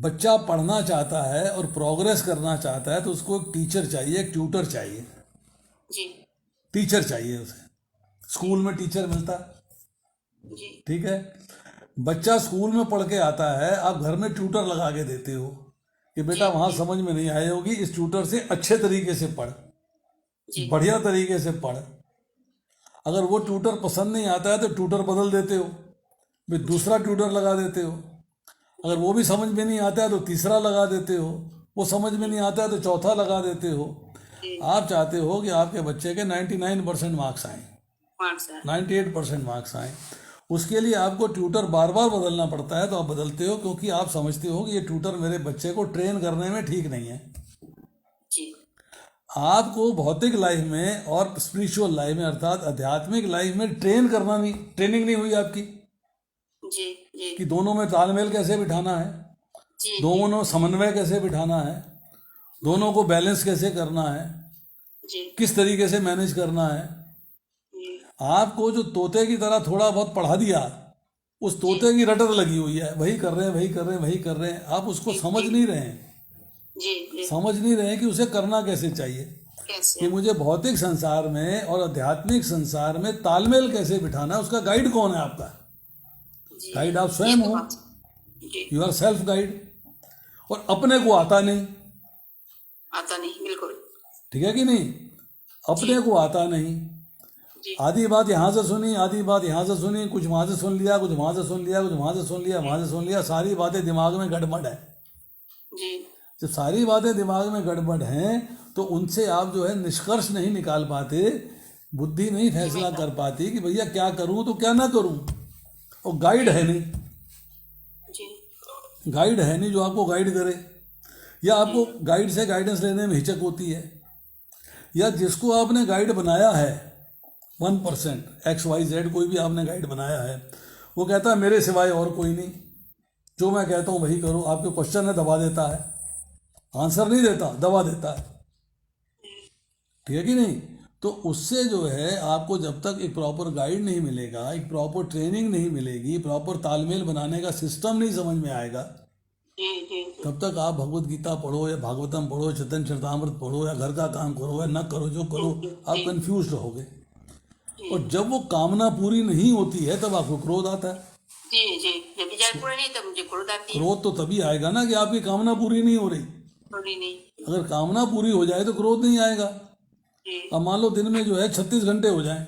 बच्चा पढ़ना चाहता है और प्रोग्रेस करना चाहता है तो उसको एक टीचर चाहिए, एक ट्यूटर चाहिए। जी टीचर चाहिए उसे। स्कूल में टीचर मिलता है, जी ठीक है। बच्चा स्कूल में पढ़ के आता है, आप घर में ट्यूटर लगा के देते हो कि बेटा वहाँ समझ में नहीं आई होगी, इस ट्यूटर से अच्छे तरीके से पढ़, जी बढ़िया तरीके से पढ़। अगर वो ट्यूटर पसंद नहीं आता है तो ट्यूटर बदल देते हो, फिर दूसरा ट्यूटर लगा देते हो। अगर वो भी समझ में नहीं आता है तो तीसरा लगा देते हो, वो समझ में नहीं आता है तो चौथा लगा देते हो। जी आप चाहते हो कि आपके बच्चे के 99% मार्क्स आए, मार्क्स है। 98% मार्क्स आए। उसके लिए आपको ट्यूटर बार बार बदलना पड़ता है, तो आप बदलते हो क्योंकि आप समझते हो कि ये ट्यूटर मेरे बच्चे को ट्रेन करने में ठीक नहीं है। जी आपको भौतिक लाइफ में और स्पिरिचुअल लाइफ में अर्थात आध्यात्मिक लाइफ में ट्रेन करना नहीं, ट्रेनिंग नहीं हुई आपकी जी जी कि दोनों में तालमेल कैसे बिठाना है, जी दोनों में समन्वय कैसे बिठाना है, दोनों को बैलेंस कैसे करना है, जी किस तरीके से मैनेज करना है। जी आपको जो तोते की तरह थोड़ा बहुत पढ़ा दिया, उस तोते की रटत लगी हुई है, वही कर रहे हैं वही कर रहे हैं वही कर रहे हैं। आप उसको समझ नहीं रहे हैं, जी जी समझ नहीं रहे हैं कि उसे करना कैसे चाहिए, कैसे? कि मुझे भौतिक संसार में और आध्यात्मिक संसार में तालमेल कैसे बिठाना है। उसका गाइड कौन है आपका? जी गाइड आप ये स्वयं तो हो, बात जी यू आर सेल्फ गाइड। और अपने को आता नहीं, आता नहीं बिल्कुल। ठीक है कि नहीं? अपने को आता नहीं। जी आधी बात यहाँ से सुनी, आधी बात यहाँ से सुनी, कुछ वहाँ से सुन लिया, कुछ वहाँ से सुन लिया, कुछ वहाँ से सुन लिया, वहाँ से सुन लिया, सारी बातें दिमाग में गड़बड़ है। जी जब सारी बातें दिमाग में गड़बड़ हैं तो उनसे आप जो है निष्कर्ष नहीं निकाल पाते, बुद्धि नहीं फैसला कर पाती कि भैया क्या करूं तो क्या ना करूं। और गाइड है नहीं, जी गाइड है नहीं जो आपको गाइड करे, या आपको गाइड से गाइडेंस लेने में हिचक होती है, या जिसको आपने गाइड बनाया है 1% XYZ कोई भी आपने गाइड बनाया है, वो कहता है मेरे सिवाय और कोई नहीं, जो मैं कहता हूँ वही करो। आपके क्वेश्चन है दबा देता है, आंसर नहीं देता, दबा देता है, ठीक है कि नहीं? तो उससे जो है आपको जब तक एक प्रॉपर गाइड नहीं मिलेगा, एक प्रॉपर ट्रेनिंग नहीं मिलेगी, प्रॉपर तालमेल बनाने का सिस्टम नहीं समझ में आएगा, जी जी तब तक आप भगवत गीता पढ़ो या भागवतम पढ़ो, चैतन्य चरितामृत पढ़ो या घर का काम करो या न करो, जो करो आप कंफ्यूज रहोगे। और जब वो कामना पूरी नहीं होती है तब आपको क्रोध आता है। जी जी जब विचार पूरे नहीं तब मुझे क्रोध आती है। क्रोध तो तभी आएगा ना कि आपकी कामना पूरी नहीं हो रही। पूरी नहीं। अगर कामना पूरी हो जाए तो क्रोध नहीं आएगा। जी अब मान लो दिन में जो है 36 घंटे हो जाए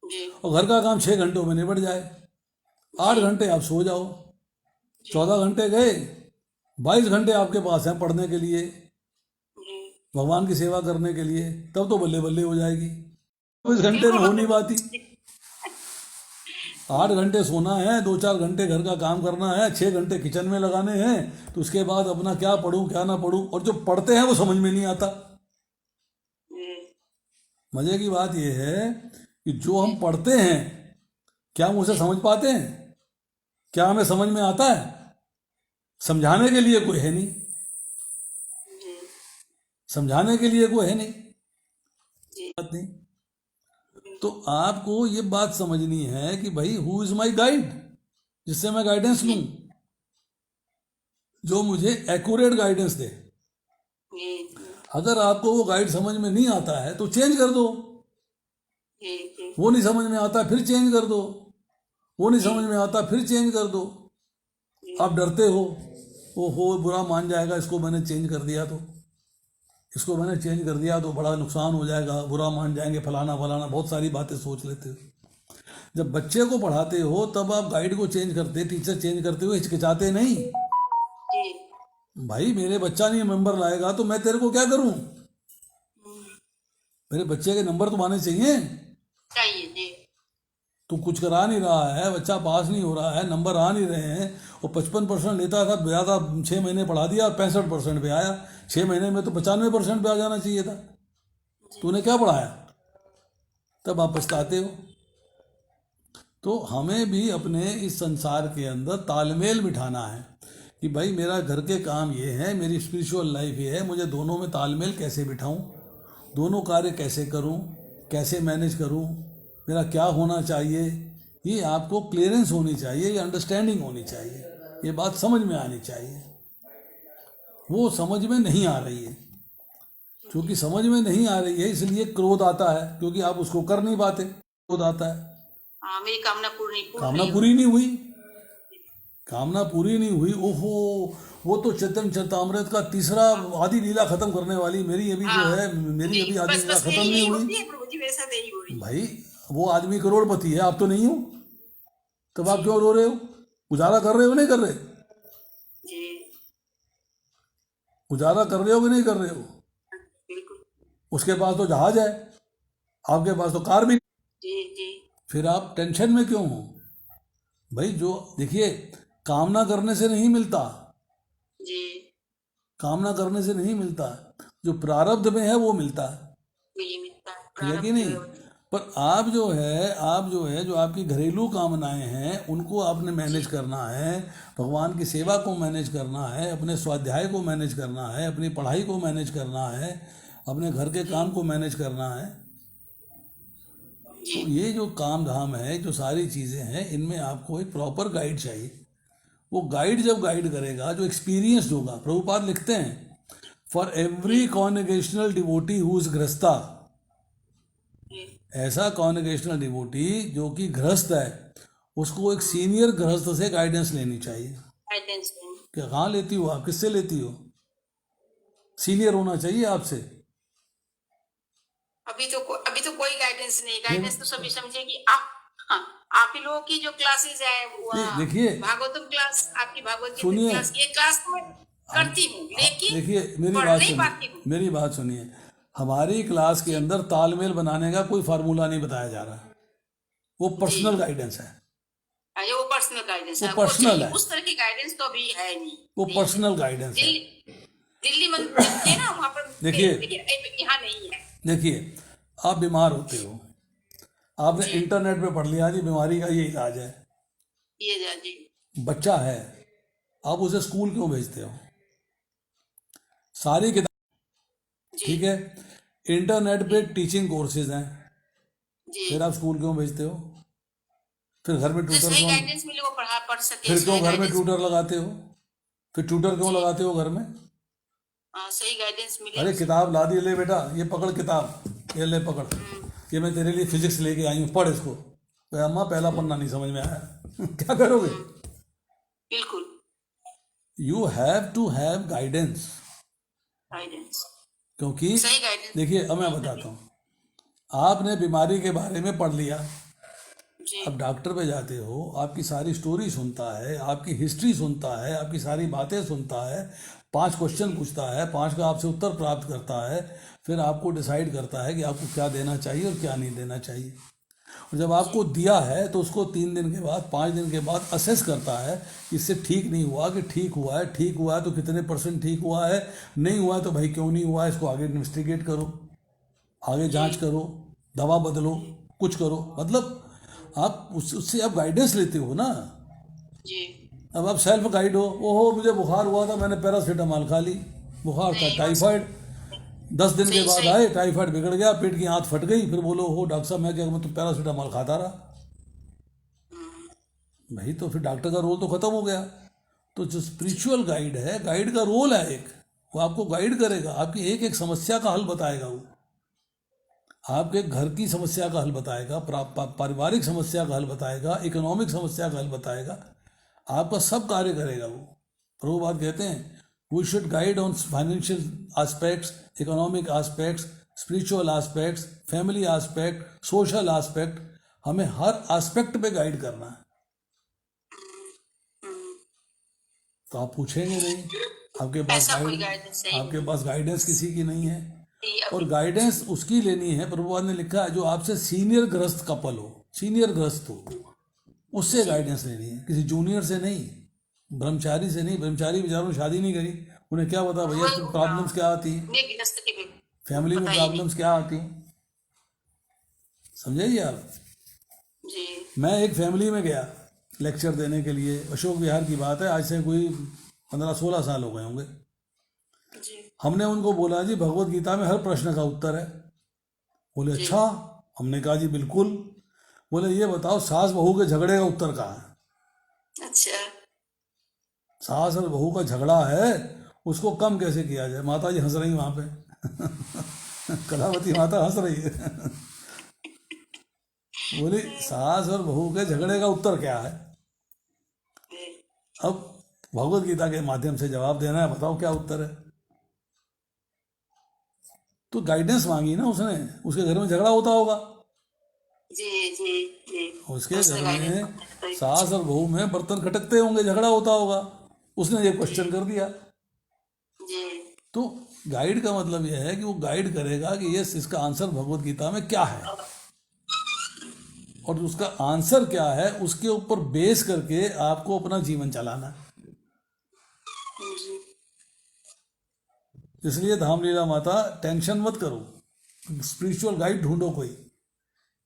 जी और घर का काम 6 घंटों में निपट जाए, 8 घंटे आप सो जाओ, 14 घंटे गए, 22 घंटे आपके पास हैं पढ़ने के लिए, जी भगवान की सेवा करने के लिए, तब तो बल्ले बल्ले हो जाएगी। 24 घंटे में हो नहीं पाती। 8 घंटे सोना है, 2-4 घंटे घर का काम करना है, 6 घंटे किचन में लगाने हैं, तो उसके बाद अपना क्या पढूं क्या ना पढूं। और जो पढ़ते हैं वो समझ में नहीं आता। जी मजे की बात यह है कि जो हम पढ़ते हैं क्या हम उसे समझ पाते हैं? क्या हमें समझ में आता है? समझाने के लिए कोई है नहीं, जी समझाने के लिए कोई है नहीं, जी बात नहीं। तो आपको ये बात समझनी है कि भाई हु इज माई गाइड, जिससे मैं गाइडेंस लूं, जो मुझे एक्यूरेट गाइडेंस दे। जी अगर आपको वो गाइड समझ में नहीं आता है तो चेंज कर दो। जी जी वो नहीं समझ में आता फिर चेंज कर दो, वो नहीं समझ में आता फिर चेंज कर दो। आप डरते हो, वो बुरा मान जाएगा, इसको मैंने चेंज कर दिया तो, इसको मैंने चेंज कर दिया तो बड़ा नुकसान हो जाएगा, बुरा मान जाएंगे, फलाना फलाना, बहुत सारी बातें सोच लेते हो। जब बच्चे को पढ़ाते हो तब आप गाइड को चेंज करते, टीचर चेंज करते हुए हिचकिचाते नहीं। जी भाई मेरे बच्चा नहीं नंबर लाएगा तो मैं तेरे को क्या करूं? मेरे बच्चे के नंबर तो आने चाहिए। चाहिए जी। तू कुछ करा नहीं रहा है, बच्चा पास नहीं हो रहा है, नंबर आ नहीं रहे हैं। वो 55% लेता था, ज़्यादा 6 महीने पढ़ा दिया और 65% पे आया। 6 महीने में तो 95% पे आ जाना चाहिए था। तूने क्या पढ़ाया? तब आप पछताते हो। तो हमें भी अपने इस संसार के अंदर तालमेल बिठाना है कि भाई मेरा घर के काम ये है, मेरी स्पिरिचुअल लाइफ ये है, मुझे दोनों में तालमेल कैसे बिठाऊं, दोनों कार्य कैसे करूं, कैसे मैनेज करूं, मेरा क्या होना चाहिए, ये आपको क्लियरेंस होनी चाहिए, ये अंडरस्टैंडिंग होनी चाहिए, ये बात समझ में आनी चाहिए। वो समझ में नहीं आ रही है। क्योंकि समझ में नहीं आ रही है इसलिए क्रोध आता है, क्योंकि आप उसको कर नहीं पाते, क्रोध आता है। हाँ, मेरी कामना पूरी कामना पूरी नहीं हुई, कामना पूरी नहीं हुई। ओहो, वो तो चैतन्य चरितामृत का तीसरा आदि लीला खत्म करने वाली मेरी अभी जो है, मेरी अभी आदि लीला खत्म नहीं हुई। प्रभु जी, मेरे साथ यही हो रही है। भाई वो आदमी करोड़पति है, आप तो नहीं हो, तब आप क्यों रो रहे हो? गुजारा कर रहे हो नहीं कर रहे? जी गुजारा कर रहे हो कि नहीं कर रहे हो? बिल्कुल। उसके पास तो जहाज है, आपके पास तो कार भी। जी जी फिर आप टेंशन में क्यों हो? भाई जो देखिए, कामना करने से नहीं मिलता, जी, कामना करने से नहीं मिलता, जो प्रारब्ध में है वो मिलता है, मुझे मिलता है ठीक है कि प्रारब्ध नहीं? जो है। पर आप जो है जो आपकी घरेलू कामनाएं हैं उनको आपने मैनेज करना है, भगवान की सेवा को मैनेज करना है, अपने स्वाध्याय को मैनेज करना है, अपनी पढ़ाई को मैनेज करना है, अपने घर के काम को मैनेज करना है। जी तो ये जो काम धाम है, जो सारी चीज़ें हैं, इनमें आपको एक प्रॉपर गाइड चाहिए। वो गाइड जब गाइड करेगा, जो एक्सपीरियंस होगा, प्रभुपाद लिखते हैं for every congregational devotee who is grihastha, जी ऐसा कॉन्ग्रेगेशनल डिवोटी जो कि गृहस्थ है, उसको एक सीनियर गृहस्थ से गाइडेंस लेनी चाहिए। गाइडेंस में। कि कहाँ लेती हो आप, किससे लेती हो? सीनियर होना चाहिए आपसे। अभी तो कोई गाइडेंस नहीं। गाइडेंस तो सभी समझे कि आप, हाँ, आप ही लोगों की जो क्लासेस है वो नहीं, देखिए, भागवतम क्लास, आपकी भागवत गीता सुनिए, क्लास, ये क्लास तो मैं करती हूँ लेकिन देखिए मेरी पढ़ बात नहीं पाती सुनिए, हूँ। मेरी बात सुनिए। हमारी क्लास के अंदर तालमेल बनाने का कोई फार्मूला नहीं बताया जा रहा, वो पर्सनल गाइडेंस है, ये वो पर्सनल गाइडेंस वो है, पर्सनल चाहिए। है, उस तरह की गाइडेंस तो अभी है नहीं। वो पर्सनल गाइडेंस है। दिल्ली में थे ना, वहाँ पर देखिए, यहाँ नहीं है। देखिए, आप बीमार होते हो, आपने इंटरनेट पे पढ़ लिया जी बीमारी का ये इलाज है, ये जी बच्चा है, आप उसे स्कूल क्यों भेजते हो? सारी किताब जी ठीक है, इंटरनेट पे टीचिंग कोर्सेज हैं, जी। फिर आप स्कूल क्यों भेजते हो? फिर घर में तो ट्यूटर सही क्यों, गाइडेंस मिले वो पढ़ सके। फिर क्यों सही घर में गाइडेंस, ट्यूटर लगाते हो? फिर ट्यूटर क्यों लगाते हो घर में? सही गाइडेंस मिले। अरे किताब ला दी, ले बेटा ये पकड़ किताब, ये ले पकड़, ये मैं तेरे लिए फिजिक्स लेके आई हूँ, पढ़ इसको। तो अम्मा पहला पन्ना नहीं समझ में आया क्या करोगे? बिल्कुल you have to have guidance, guidance, क्योंकि सही गाइडेंस। देखिए अब मैं बताता हूँ, आपने बीमारी के बारे में पढ़ लिया, जी अब डॉक्टर पे जाते हो, आपकी सारी स्टोरी सुनता है, आपकी हिस्ट्री सुनता है, आपकी सारी बातें सुनता है, 5 क्वेश्चन पूछता है, 5 का आपसे उत्तर प्राप्त करता है, फिर आपको डिसाइड करता है कि आपको क्या देना चाहिए और क्या नहीं देना चाहिए। और जब आपको दिया है तो उसको 3 दिन के बाद, 5 दिन के बाद असेस करता है कि इससे ठीक नहीं हुआ कि ठीक हुआ है, ठीक हुआ है तो कितने % ठीक हुआ है, नहीं हुआ है तो भाई क्यों नहीं हुआ है, इसको आगे इन्वेस्टिगेट करो, आगे जांच करो, दवा बदलो, कुछ करो। मतलब आप उससे आप गाइडेंस लेते हो ना। जी अब आप सेल्फ गाइड हो, ओहो मुझे बुखार हुआ था, मैंने पैरासीटामॉल खा ली, बुखार था टाइफाइड, 10 दिन के बाद आए टाइफाइड बिगड़ गया, पेट की आंत फट गई, फिर बोलो हो डॉक्टर साहब मैं क्या, मैं तो पैरासीटामॉल खाता रहा। भाई तो फिर डॉक्टर का रोल तो खत्म हो गया। तो जो स्पिरिचुअल गाइड है, गाइड का रोल है एक, वो आपको गाइड करेगा, आपकी एक एक समस्या का हल बताएगा, वो आपके घर की समस्या का हल बताएगा, पारिवारिक समस्या का हल बताएगा, इकोनॉमिक समस्या का हल बताएगा, आपका सब कार्य करेगा वो। प्रभुपाद कहते हैं we should guide on financial aspects, economic aspects, spiritual aspects, family aspect, social aspect, हमें हर एस्पेक्ट पे गाइड करना है। तो आप पूछेंगे नहीं, आपके पास ऐसा कोई गाइड, गाइडेंस नहीं। आपके पास गाइडेंस किसी की नहीं है, जी, और अभी गाइडेंस उसकी लेनी है, प्रभुपाद ने लिखा है, जो आपसे सीनियर ग्रस्त कपल हो, सीनियर ग्रस्त हो, उससे जी गाइडेंस लेनी है, किसी जूनियर से नहीं, ब्रह्मचारी से नहीं। ब्रह्मचारी बेचारों ने शादी नहीं करी, उन्हें क्या पता भैया वही प्रॉब्लम्स क्या आती हैं, नहीं गिरस्त के भी फैमिली में पता ही नहीं। प्रॉब्लम्स क्या आती हैं, समझाइए आप। जी मैं एक फैमिली में गया लेक्चर देने के लिए, अशोक विहार की बात है, आज से कोई 15-16 साल हो गए होंगे। जी हमने उनको बोला जी भगवत गीता में हर प्रश्न का उत्तर है। बोले जी अच्छा। हमने कहा जी बिल्कुल। बोले ये बताओ सास बहू के झगड़े का उत्तर कहाँ है? अच्छा सास और बहू का झगड़ा है, उसको कम कैसे किया जाए? माता जी हंस रही वहां पे कलावती माता हंस रही है बोली सास और बहू के झगड़े का उत्तर क्या है? जी अब भगवत गीता के माध्यम से जवाब देना है, बताओ क्या उत्तर है? तो गाइडेंस मांगी ना उसने, उसके घर में झगड़ा होता होगा, जी जी जी उसके उसने घर गाइडेंस में मांगा है, सास और बहू में बर्तन खटकते होंगे, झगड़ा होता होगा, उसने ये क्वेश्चन कर दिया। जी तो गाइड का मतलब यह है कि वो गाइड करेगा कि ये इसका आंसर भगवत गीता में क्या है, और उसका आंसर क्या है उसके ऊपर बेस करके आपको अपना जीवन चलाना है। जी इसलिए धामलीला माता टेंशन मत करो, स्पिरिचुअल गाइड ढूंढो कोई,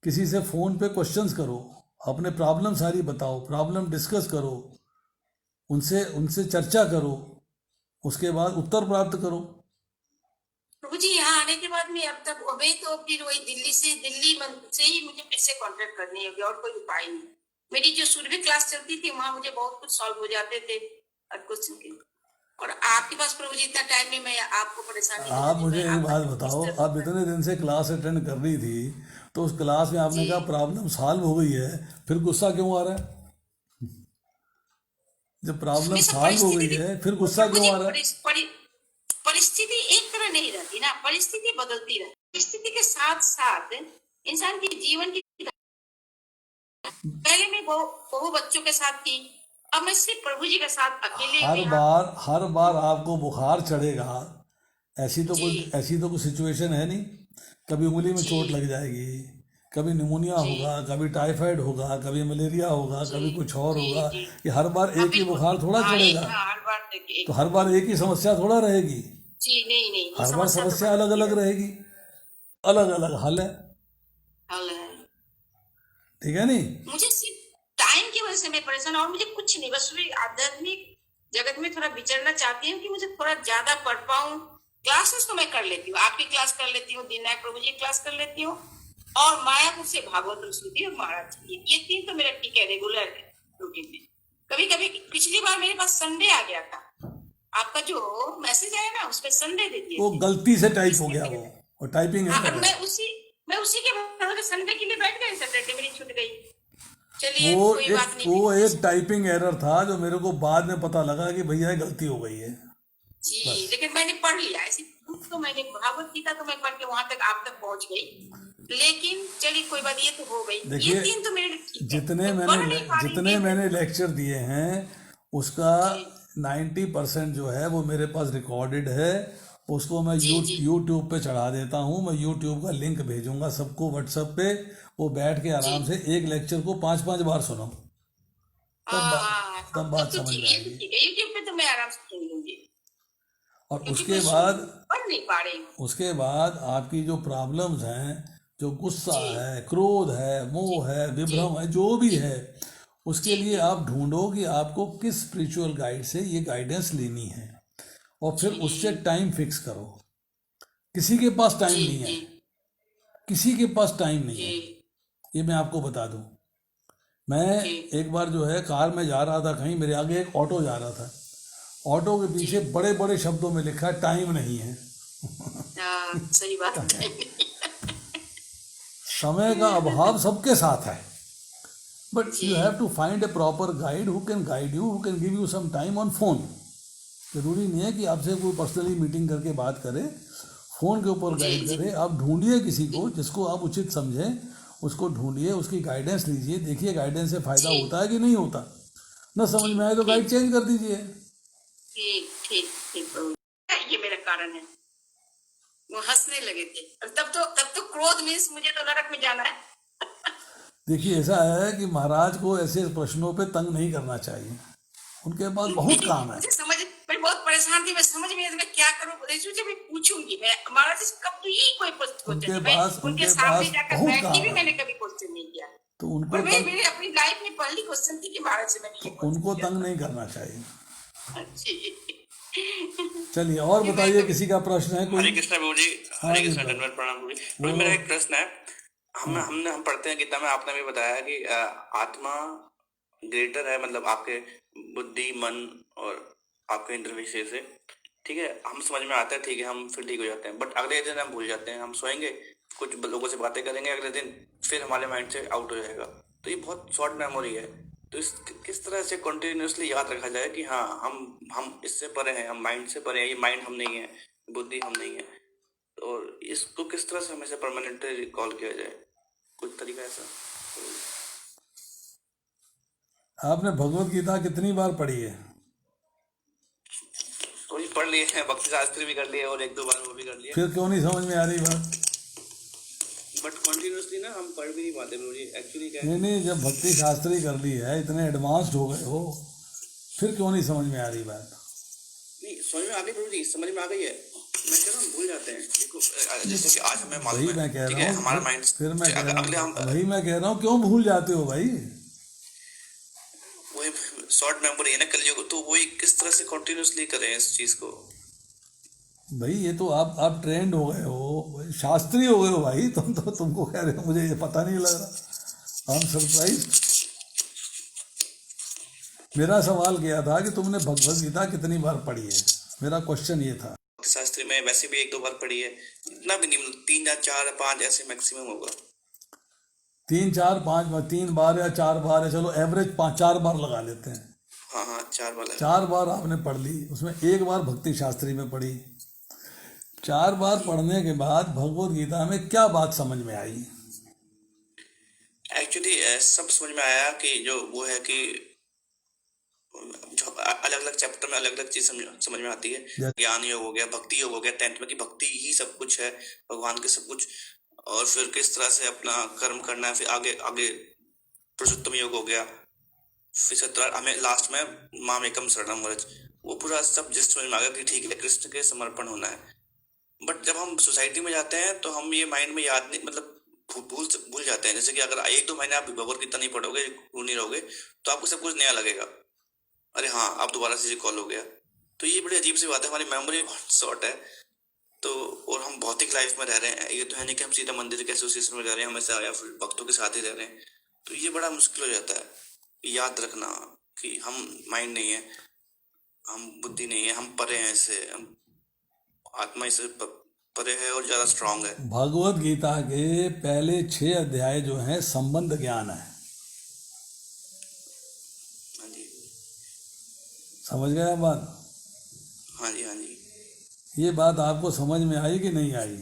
किसी से फोन पे क्वेश्चंस करो, अपने प्रॉब्लम सारी बताओ, प्रॉब्लम डिस्कस करो, उनसे उनसे चर्चा करो, उसके बाद उत्तर प्राप्त करो। प्रभु जी यहाँ आने के बाद में अब तक अभी तो फिर वही दिल्ली से ही मुझे फिर से कांटेक्ट करनी होगी, और कोई उपाय नहीं। मेरी जो सुरभि क्लास चलती थी वहां मुझे बहुत कुछ सॉल्व हो जाते थे हर क्वेश्चन के, और आपके पास प्रभु जी इतना टाइम नहीं, मैं आपको परेशानी नहीं आप देती, मुझे मैं एक आपका बात बताओ, डिस्टर्ब आप इतने दिन से क्लास अटेंड कर रही थी, तो उस क्लास में आपने जी कहा प्रॉब्लम सॉल्व हो गई है, फिर गुस्सा क्यों आ रहा है? जब प्रॉब्लम उसमें सब सॉल्व हो परिस्थिति गई है फिर गुस्सा प्रभु क्यों जी आ रहा है? परिस्थिति एक तरह नहीं रहती ना, परिस्थिति बदलती रहती, परिस्थिति के साथ साथ इंसान के जीवन की, पहले मैं बहु बच्चों के साथ थी, अब मैं सिर्फ प्रभु जी के साथ अकेले हर में यहाँ। बार हर बार आपको बुखार चढ़ेगा, जी ऐसी तो कोई सिचुएशन है नहीं। कभी उंगली में चोट जी लग जाएगी, कभी निमोनिया जी होगा, कभी टाइफाइड होगा, कभी मलेरिया होगा, जी कभी कुछ और जी होगा। जी ये हर बार हाँ एक ही बिल्कुल, बुखार थोड़ा हाँ चढ़ेगा, हाँ हर बार देखिए तो एक हर बार एक ही समस्या थोड़ा रहेगी, जी नहीं नहीं ये हर बार समस्या तो समस्या अलग बदलती अलग रहती रहेगी, अलग अलग हल है। हल है। ठीक है नहीं? मुझे सिर्फ टाइम की वजह से मैं परेशान, और मुझे कुछ नहीं, बस वही आध्यात्मिक जगत में थोड़ा विचरना चाहती हूँ कि मुझे थोड़ा ज्यादा पढ़ पाऊँ। क्लासेस तो मैं कर लेती हूँ, आपकी क्लास कर लेती हूँ, दीननायक प्रभु जी की क्लास कर लेती हूँ, और मायापुर से भागवत श्रुति और महाराज जी, ये तीन तो मेरा ठीक है, रेगुलर है रूटीन में। कभी कभी पिछली बार मेरे पास संडे आ गया था, आपका जो मैसेज आया ना उसमें संडे दे दिए वो थे, गलती से टाइप हो इसके गया, पहले वो टाइपिंग हाँ, एरर अब है। मैं उसी के बाद संडे के लिए बैठ गई, सैटरडे मेरी छूट गई। चलिए कोई बात नहीं, वो एक टाइपिंग एरर था जो मेरे को बाद में पता लगा कि भैया ये गलती हो गई है, जी बस। लेकिन मैंने पढ़ लिया, ऐसी तो मैंने भागवत गीता तो मैं पढ़ के वहां तक आप तक पहुंच गई, लेकिन चलिए कोई बात, ये तो हो गई, ये देखिए, तीन तो मेरे लिए ठीक है, मैं पढ़ नहीं पा रही जितने थी। मैंने लेक्चर दिए हैं उसका जी 90% जो है वो मेरे पास रिकॉर्डेड है, उसको मैं जी जी यूट्यूब पे चढ़ा देता हूँ। मैं यूट्यूब का लिंक भेजूंगा सबको व्हाट्सएप पे, वो बैठ के जी आराम से एक लेक्चर को 5-5 बार सुनो, हाँ तब तब बात तो समझ ठीक में है, आएगी। ठीक है, यूट्यूब पे तो मैं आराम से सुन लूंगी, और क्योंकि उसके मैं बाद पढ़ नहीं पा रही हूँ। उसके बाद आपकी जो प्रॉब्लम्स हैं, जो गुस्सा जी है, क्रोध है, जी मोह है, जी विभ्रम है, जो भी जी है, उसके जी लिए जी आप ढूंढो कि आपको किस स्पिरिचुअल गाइड से ये गाइडेंस लेनी है, और फिर उससे जी टाइम फिक्स करो। किसी के पास टाइम जी नहीं है, जी किसी के पास टाइम नहीं जी है, ये मैं आपको बता दूं। मैं जी एक बार जो है कार में जा रहा था कहीं, मेरे आगे एक ऑटो जा रहा था, ऑटो के जी पीछे बड़े बड़े शब्दों में लिखा है टाइम नहीं है। सही बात है। समय का अभाव सबके साथ है, बट जी you have to find a proper guide who can guide you, who can give you some time on phone. जरूरी नहीं है कि आपसे कोई पर्सनली मीटिंग करके बात करे, फोन के ऊपर जी गाइड जी करे। आप ढूंढिए किसी को जिसको आप उचित समझें, उसको ढूंढिए, उसकी गाइडेंस लीजिए, देखिए गाइडेंस से फायदा जी होता है कि नहीं होता। न समझ में आए तो गाइड ठीक चेंज कर दीजिए। ठीक ठीक ठीक प्रभु, ये मेरा कारण है, वो हंसने लगे थे। और तब तो क्रोध मीन्स मुझे तो नरक में जाना है। देखिए ऐसा है कि महाराज को ऐसे प्रश्नों पे तंग नहीं करना चाहिए, उनके पास बहुत नहीं, काम है। मुझे समझ, मैं बहुत परेशान थी, मैं समझ में नहीं आई, मैं क्या करूं। सोचा मैं पूछूंगी, मैं महाराज से कभी कोई क्वेश्चन उनके नहीं, मैं पास उनके उनके सामने पास जाकर बहुत बैठ के काम भी है, मैंने कभी क्वेश्चन नहीं किया। तो और उनको मैं तंग मेरे अपनी लाइफ में पहली क्वेश्चन थी कि महाराज से मैंने तो ये क्वेश्चन उनको किया तंग था। नहीं करना चाहिए। अच्छी। चलिए और ये मैं बताइए, कभी, किसी का प्रश्न है कोई? हरे कृष्णा प्रभु जी। हाँ हरे जी कृष्णा, बताओ। धन्यवाद, प्रणाम प्रभु जी। प्रभु जी, बोलो। मेरा एक प्रश्न है। हाँ हम पढ़ते हैं गीता में, आपने भी बताया कि आत्मा ग्रेटर है, मतलब आपके बुद्धि, मन और आपके इंद्र विषय से। ठीक है, हम समझ में आता है, ठीक है, हम फिर ठीक हो जाते हैं, बट अगले दिन हम भूल जाते हैं। हम सोएंगे, कुछ लोगों से बातें करेंगे, अगले दिन फिर हमारे माइंड से आउट हो जाएगा। तो ये बहुत शॉर्ट मेमोरी है। तो इस किस तरह से कंटिन्यूअसली याद रखा जाए कि हाँ हम इससे परे हैं, हम माइंड से परे हैं, ये माइंड हम नहीं है, बुद्धि हम नहीं है। और इसको किस तरह से हमेशा परमानेंटली रिकॉल किया जाए, कुछ तरीका ऐसा? आपने भगवत गीता कितनी बार पढ़ी है? तो ये पढ़ लिए हैं, भक्ति शास्त्री भी कर लिए और एक दो बार वो भी कर लिए, फिर क्यों नहीं समझ में आ रही बात? बट कंटिन्यूअसली ना हम पढ़ भी नहीं पाते मुझे एक्चुअली क्या है। नहीं नहीं, जब भक्ति शास्त्री कर ली है, इतने एडवांस्ड हो गए हो, फिर क्यों नहीं समझ में आ रही बात? नहीं, समझ में आ गई प्रभु जी, समझ में आ गई है। मैं कह रहा हूँ भूल जाते हैं। देखो जैसे कि आज हमें मालूम वही है, मैं कह ठीक रहा है, हूँ, हमारा माइंड, फिर मैं कह रहा अगले हम हूँ, वही मैं कह रहा हूँ, क्यों भूल जाते हो भाई? वही शॉर्ट मेमोरी है ना कलयुग, तो वही किस तरह से कंटिन्यूअसली करें इस चीज को? भाई ये तो आप ट्रेंड हो गए हो, शास्त्री हो गए हो भाई, तुमको कह रहे हो, मुझे ये पता नहीं लग रहा। I am surprise. मेरा सवाल किया था कि तुमने भगवत गीता कितनी बार पढ़ी है, मेरा क्वेश्चन ये था। शास्त्री में वैसे भी एक दो बार पढ़ी है, इतना भी नहीं, 3 या 4 या 5 ऐसे मैक्सिमम होगा। 3 4 5 बार, 3 बार या 4 बार है, चलो एवरेज 4 बार लगा लेते हैं। हाँ 4 बार 4 बार आपने पढ़ ली, उसमें 1 बार भक्ति शास्त्री में पढ़ी। 4 बार पढ़ने के बाद भगवत गीता में क्या बात समझ में आई? एक्चुअली सब समझ में आया कि जो वो है कि जो अलग अलग चैप्टर में अलग अलग चीज समझ में आती है। ज्ञान योग हो गया, भक्ति योग हो गया, 10th में की भक्ति ही सब कुछ है, भगवान के सब कुछ। और फिर किस तरह से अपना कर्म करना है, फिर आगे आगे पुरुषोत्तम योग हो गया, फिर 17 हमें लास्ट में मामेकम शरणम व्रज, वो पूरा सब जिस समझ में आ गया कि ठीक है, कृष्ण के समर्पण होना है। बट जब हम सोसाइटी में जाते हैं तो हम ये माइंड में याद नहीं, मतलब भूल जाते हैं। जैसे कि अगर 1-2 महीने आप भगवत गीता नहीं पढ़ोगे, नहीं रहोगे, तो आपको सब कुछ नया लगेगा, अरे हाँ आप दोबारा से रिकॉल हो गया। तो ये बड़ी अजीब सी बात है, हमारी मेमोरी बहुत शॉर्ट है। तो और हम भौतिक लाइफ में रह रहे हैं, ये तो है नहीं कि हम सीधा मंदिर के एसोसिएशन में रह रहे हैं हमेशा, या फिर भक्तों के साथ ही रह रहे हैं। तो ये बड़ा मुश्किल हो जाता है याद रखना कि हम माइंड नहीं है, हम बुद्धि नहीं है, हम परे हैं इससे, हम आत्मा इससे परे है और ज्यादा स्ट्रांग है। भगवत गीता के पहले 6 अध्याय जो हैं संबंध ज्ञान है। हाँ जी, समझ गए बात? हाँ जी, हाँ जी। ये बात आपको समझ में आई कि नहीं आई?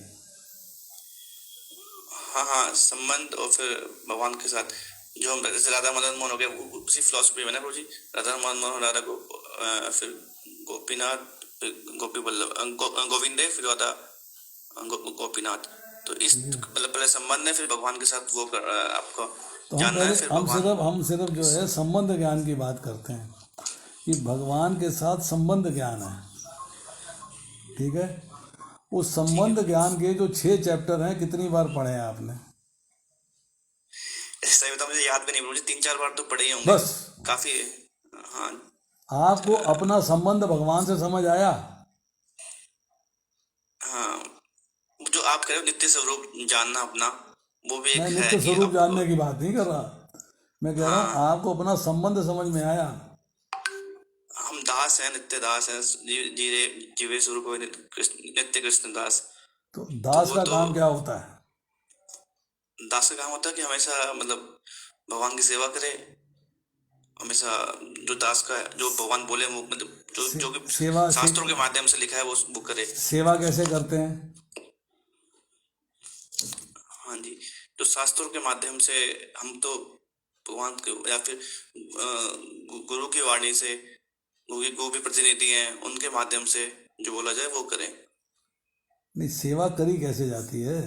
हाँ संबंध, और फिर भगवान के साथ जो हम, जैसे राधा मदन मोहन हो गया, उसी फिलोसफी में ना प्रभु जी, राधा मदन मोहन, राधा को फिर गोपीनाथ, गोपी वल्लभ, गोविंदे, फिर राधा गोपीनाथ। तो इस मतलब पहले संबंध है, फिर भगवान के साथ वो आपको तो जानना है, फिर हम सिर्फ जो है संबंध ज्ञान की बात करते हैं कि भगवान के साथ संबंध ज्ञान है, ठीक है? उस संबंध ज्ञान के जो 6 चैप्टर हैं, कितनी बार पढ़े हैं आपने? ऐसा ही बता, मुझे याद भी नहीं, मुझे 3-4 बार तो पढ़े ही होंगे बस। काफी। हाँ, आपको अपना संबंध भगवान से समझ आया? हाँ, जो आप कह रहे हो नित्य स्वरूप जानना अपना, वो भी एक मैं है नित्य कि स्वरूप आपको, जानने की बात नहीं कर रहा, मैं कह रहा हूँ आपको अपना संबंध समझ में आया? हम दास हैं, नित्य दास हैं, जीवे स्वरूप नित्य कृष्ण दास। तो दास वो का तो काम क्या होता है? दास का काम होता है कि हमेशा मतलब भगवान की सेवा करे, हमेशा जो दास का है, जो भगवान बोले वो, मतलब जो कि शास्त्रों के माध्यम से लिखा है वो करे। सेवा कैसे करते हैं? हाँ जी, तो शास्त्रों के माध्यम से हम तो भगवान के, या फिर गुरु की वाणी से, गुरु भी प्रतिनिधि हैं, उनके माध्यम से जो बोला जाए वो करें। नहीं, सेवा करी कैसे जाती है?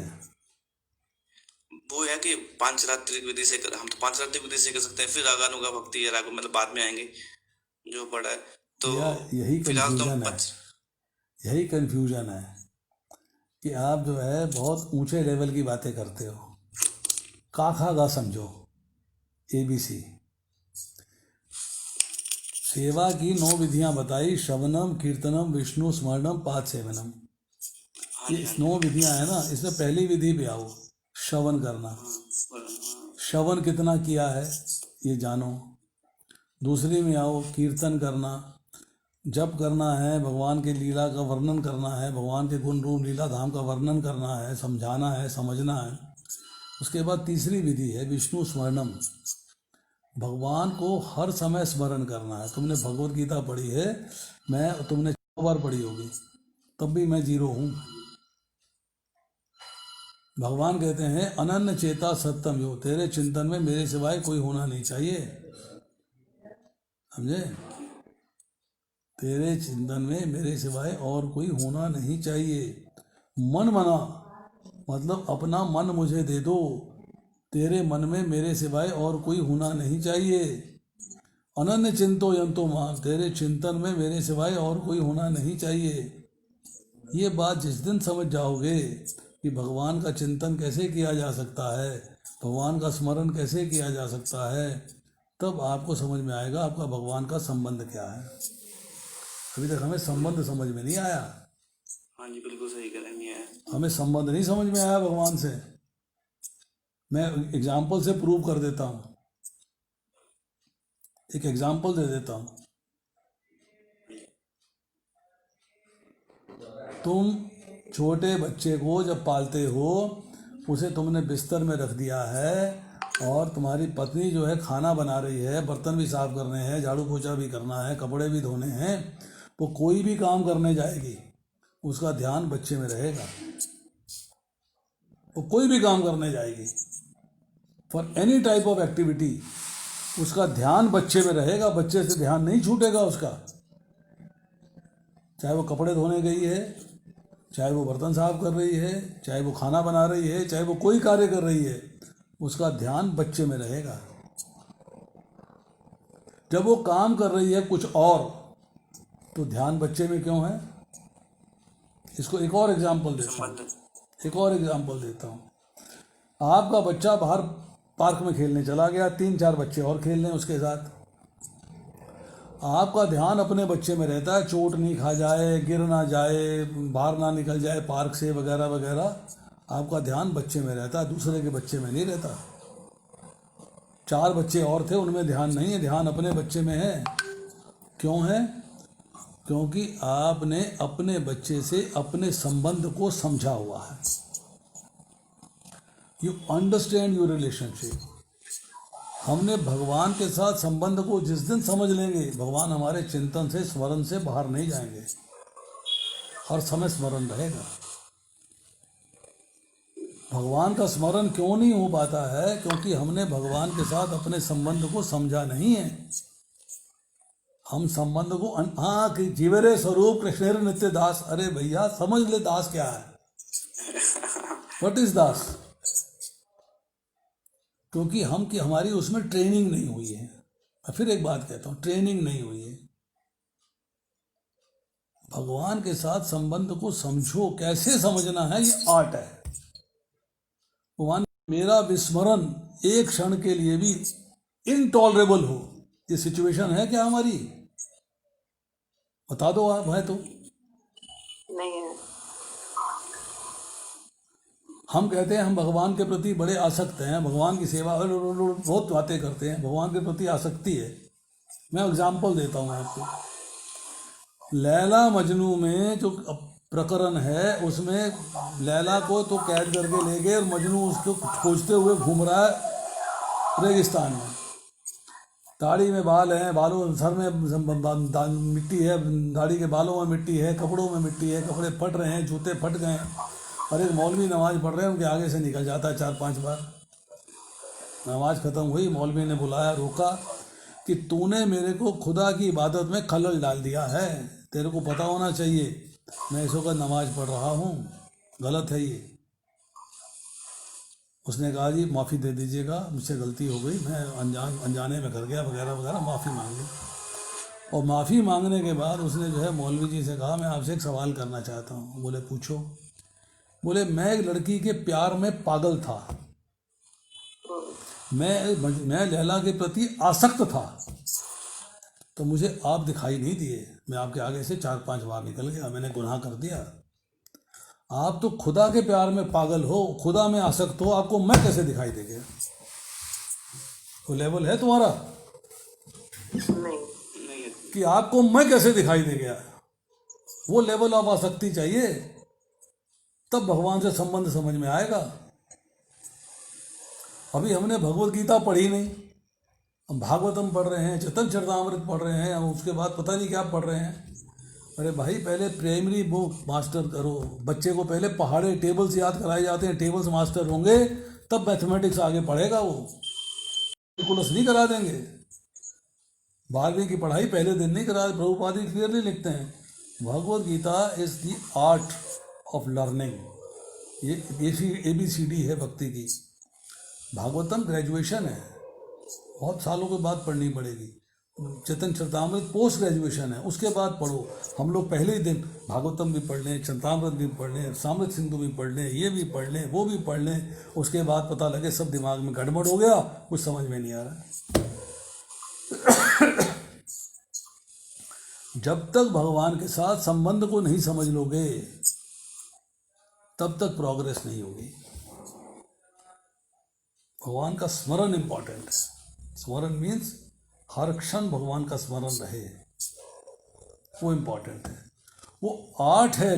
वो है कि पांचरात्रिक विधि से हम तो पांचरात्रिक विधि से कर सकते हैं, फिर रागानुगा भक्ति है, राग मतलब बाद में आएंगे जो पढ़ा है। तो यही फिलहाल तो कंफ्यूजन है, यही कंफ्यूजन है कि आप जो है बहुत ऊंचे लेवल की बातें करते हो। का खा गा समझो, ABC। सेवा की 9 विधियां बताई, श्रवणम, कीर्तनम, विष्णु स्मरणम, पाद सेवनम। ये 9 विधियां है ना, इसमें पहली विधि पे आओ, श्रवण करना। श्रवण कितना किया है ये जानो। दूसरी में आओ, कीर्तन करना, जप करना है, भगवान के लीला का वर्णन करना है, भगवान के गुण रूप लीला धाम का वर्णन करना है, समझाना है, समझना है। उसके बाद तीसरी विधि है विष्णु स्मरणम, भगवान को हर समय स्मरण करना है। तुमने भगवत गीता पढ़ी है, तुमने 4 बार पढ़ी होगी, तब भी मैं 0 हूँ। भगवान कहते हैं अनन्य चेता सत्यम यो, तेरे चिंतन में मेरे सिवाय कोई होना नहीं चाहिए, समझे? तेरे चिंतन में मेरे सिवाय और कोई होना नहीं चाहिए। मन मना मतलब अपना मन मुझे दे दो, तेरे मन में मेरे सिवाय और कोई होना नहीं चाहिए। अनन्य चिंतो यंतो मां, तेरे चिंतन में मेरे सिवाय और कोई होना नहीं चाहिए। ये बात जिस दिन समझ जाओगे कि भगवान का चिंतन कैसे किया जा सकता है, भगवान का स्मरण कैसे किया जा सकता है, तब आपको समझ में आएगा आपका भगवान का संबंध क्या है। अभी तक हमें संबंध समझ में नहीं आया। हाँ जी, बिल्कुल सही कह रहे हैं। हमें संबंध नहीं समझ में आया भगवान से। मैं एग्जाम्पल से प्रूव कर देता हूँ, एक एग्जाम्पल दे देता हूँ। तुम छोटे बच्चे को जब पालते हो, उसे तुमने बिस्तर में रख दिया है, और तुम्हारी पत्नी जो है खाना बना रही है, बर्तन भी साफ करने हैं, झाड़ू पोछा भी करना है, कपड़े भी धोने हैं, वो कोई भी काम करने जाएगी, उसका ध्यान बच्चे में रहेगा। वो कोई भी काम करने जाएगी, for any type of activity, उसका ध्यान बच्चे में रहेगा, बच्चे से ध्यान नहीं छूटेगा उसका। चाहे वो कपड़े धोने गई है, चाहे वो बर्तन साफ कर रही है, चाहे वो खाना बना रही है, चाहे वो कोई कार्य कर रही है, उसका ध्यान बच्चे में रहेगा। जब वो काम कर रही है कुछ और, तो ध्यान बच्चे में क्यों है? इसको एक और एग्जाम्पल देता हूँ। आपका बच्चा बाहर पार्क में खेलने चला गया, 3-4 बच्चे और खेल रहे हैं उसके साथ, आपका ध्यान अपने बच्चे में रहता है, चोट नहीं खा जाए, गिर ना जाए, बाहर ना निकल जाए पार्क से वगैरह वगैरह। आपका ध्यान बच्चे में रहता है, दूसरे के बच्चे में नहीं रहता। 4 बच्चे और थे, उनमें ध्यान नहीं है, ध्यान अपने बच्चे में है। क्यों है? क्योंकि आपने अपने बच्चे से अपने संबंध को समझा हुआ है। You understand your relationship. हमने भगवान के साथ संबंध को जिस दिन समझ लेंगे, भगवान हमारे चिंतन से, स्मरण से बाहर नहीं जाएंगे, हर समय स्मरण रहेगा। भगवान का स्मरण क्यों नहीं हो पाता है? क्योंकि हमने भगवान के साथ अपने संबंध को समझा नहीं है। हम संबंध को हाँ कि जीवरे स्वरूप कृष्णेर नित्य दास। अरे भैया समझ ले दास क्या है, व्हाट इज दास? क्योंकि हमारी उसमें ट्रेनिंग नहीं हुई है। मैं फिर एक बात कहता हूँ, ट्रेनिंग नहीं हुई है। भगवान के साथ संबंध को समझो, कैसे समझना है ये आर्ट है। भगवान मेरा विस्मरण एक क्षण के लिए भी इनटॉलरेबल हो, ये सिचुएशन है क्या हमारी? बता दो आप, है तो नहीं है। हम कहते हैं हम भगवान के प्रति बड़े आसक्त हैं, भगवान की सेवा बहुत बातें करते हैं, भगवान के प्रति आसक्ति है। मैं एग्जाम्पल देता हूँ आपको। लैला मजनू में जो प्रकरण है, उसमें लैला को तो कैद करके ले गए और मजनू उसको खोजते हुए घूम रहा है रेगिस्तान में। दाढ़ी में बाल हैं, बालों सर में मिट्टी है, दाढ़ी के बालों में मिट्टी है, कपड़ों में मिट्टी है, कपड़े फट रहे हैं, जूते फट गए। और एक मौलवी नमाज पढ़ रहे हैं, उनके आगे से निकल जाता है 4-5 बार। नमाज ख़त्म हुई, मौलवी ने बुलाया, रोका कि तूने मेरे को खुदा की इबादत में खलल डाल दिया है, तेरे को पता होना चाहिए मैं इस वक्त नमाज पढ़ रहा हूँ। गलत है ये। उसने कहा जी माफ़ी दे दीजिएगा, मुझसे गलती हो गई, मैं अनजाने में कर गया वगैरह वगैरह, माफ़ी मांग ली। और माफ़ी मांगने के बाद उसने जो है मौलवी जी से कहा मैं आपसे एक सवाल करना चाहता हूँ। बोले पूछो। बोले मैं एक लड़की के प्यार में पागल था, मैं लैला के प्रति आसक्त था, तो मुझे आप दिखाई नहीं दिए। मैं आपके आगे से 4-5 बार निकल गया, मैंने गुनाह कर दिया। आप तो खुदा के प्यार में पागल हो, खुदा में आसक्त हो, आपको मैं कैसे दिखाई देगा? वो लेवल है तुम्हारा नहीं कि आपको मैं कैसे दिखाई दे गया? वो लेवल ऑफ आसक्ति चाहिए, तब भगवान से संबंध समझ में आएगा। अभी हमने भगवत गीता पढ़ी नहीं, हम भागवतम पढ़ रहे हैं, चैतन्य चरितामृत पढ़ रहे हैं, हम उसके बाद पता नहीं क्या पढ़ रहे हैं। अरे भाई पहले प्राइमरी बुक मास्टर करो। बच्चे को पहले पहाड़े टेबल्स याद कराए जाते हैं, टेबल्स मास्टर होंगे तब मैथमेटिक्स आगे पढ़ेगा। वो कैलकुलस नहीं करा देंगे। 12वीं की पढ़ाई पहले दिन नहीं करा। प्रभुपाद जी क्लियरली लिखते हैं Bhagavad Gita is the art of learning. ये ABCD है भक्ति की। भागवतम ग्रेजुएशन है, बहुत सालों के बाद पढ़नी पड़ेगी। चैतन्य चरितामृत पोस्ट ग्रेजुएशन है, उसके बाद पढ़ो। हम लोग पहले ही दिन भागवतम भी पढ़ लें, चरितामृत भी पढ़ लें, सामृत सिंधु भी पढ़ लें, ये भी पढ़ लें, वो भी पढ़ लें, उसके बाद पता लगे सब दिमाग में गड़बड़ हो गया, कुछ समझ में नहीं आ रहा। जब तक भगवान के साथ संबंध को नहीं समझ लोगे तब तक प्रोग्रेस नहीं होगी। भगवान का स्मरण इंपॉर्टेंट है। स्मरण मीन्स हर क्षण भगवान का स्मरण रहे, वो इंपॉर्टेंट है। वो आर्ट है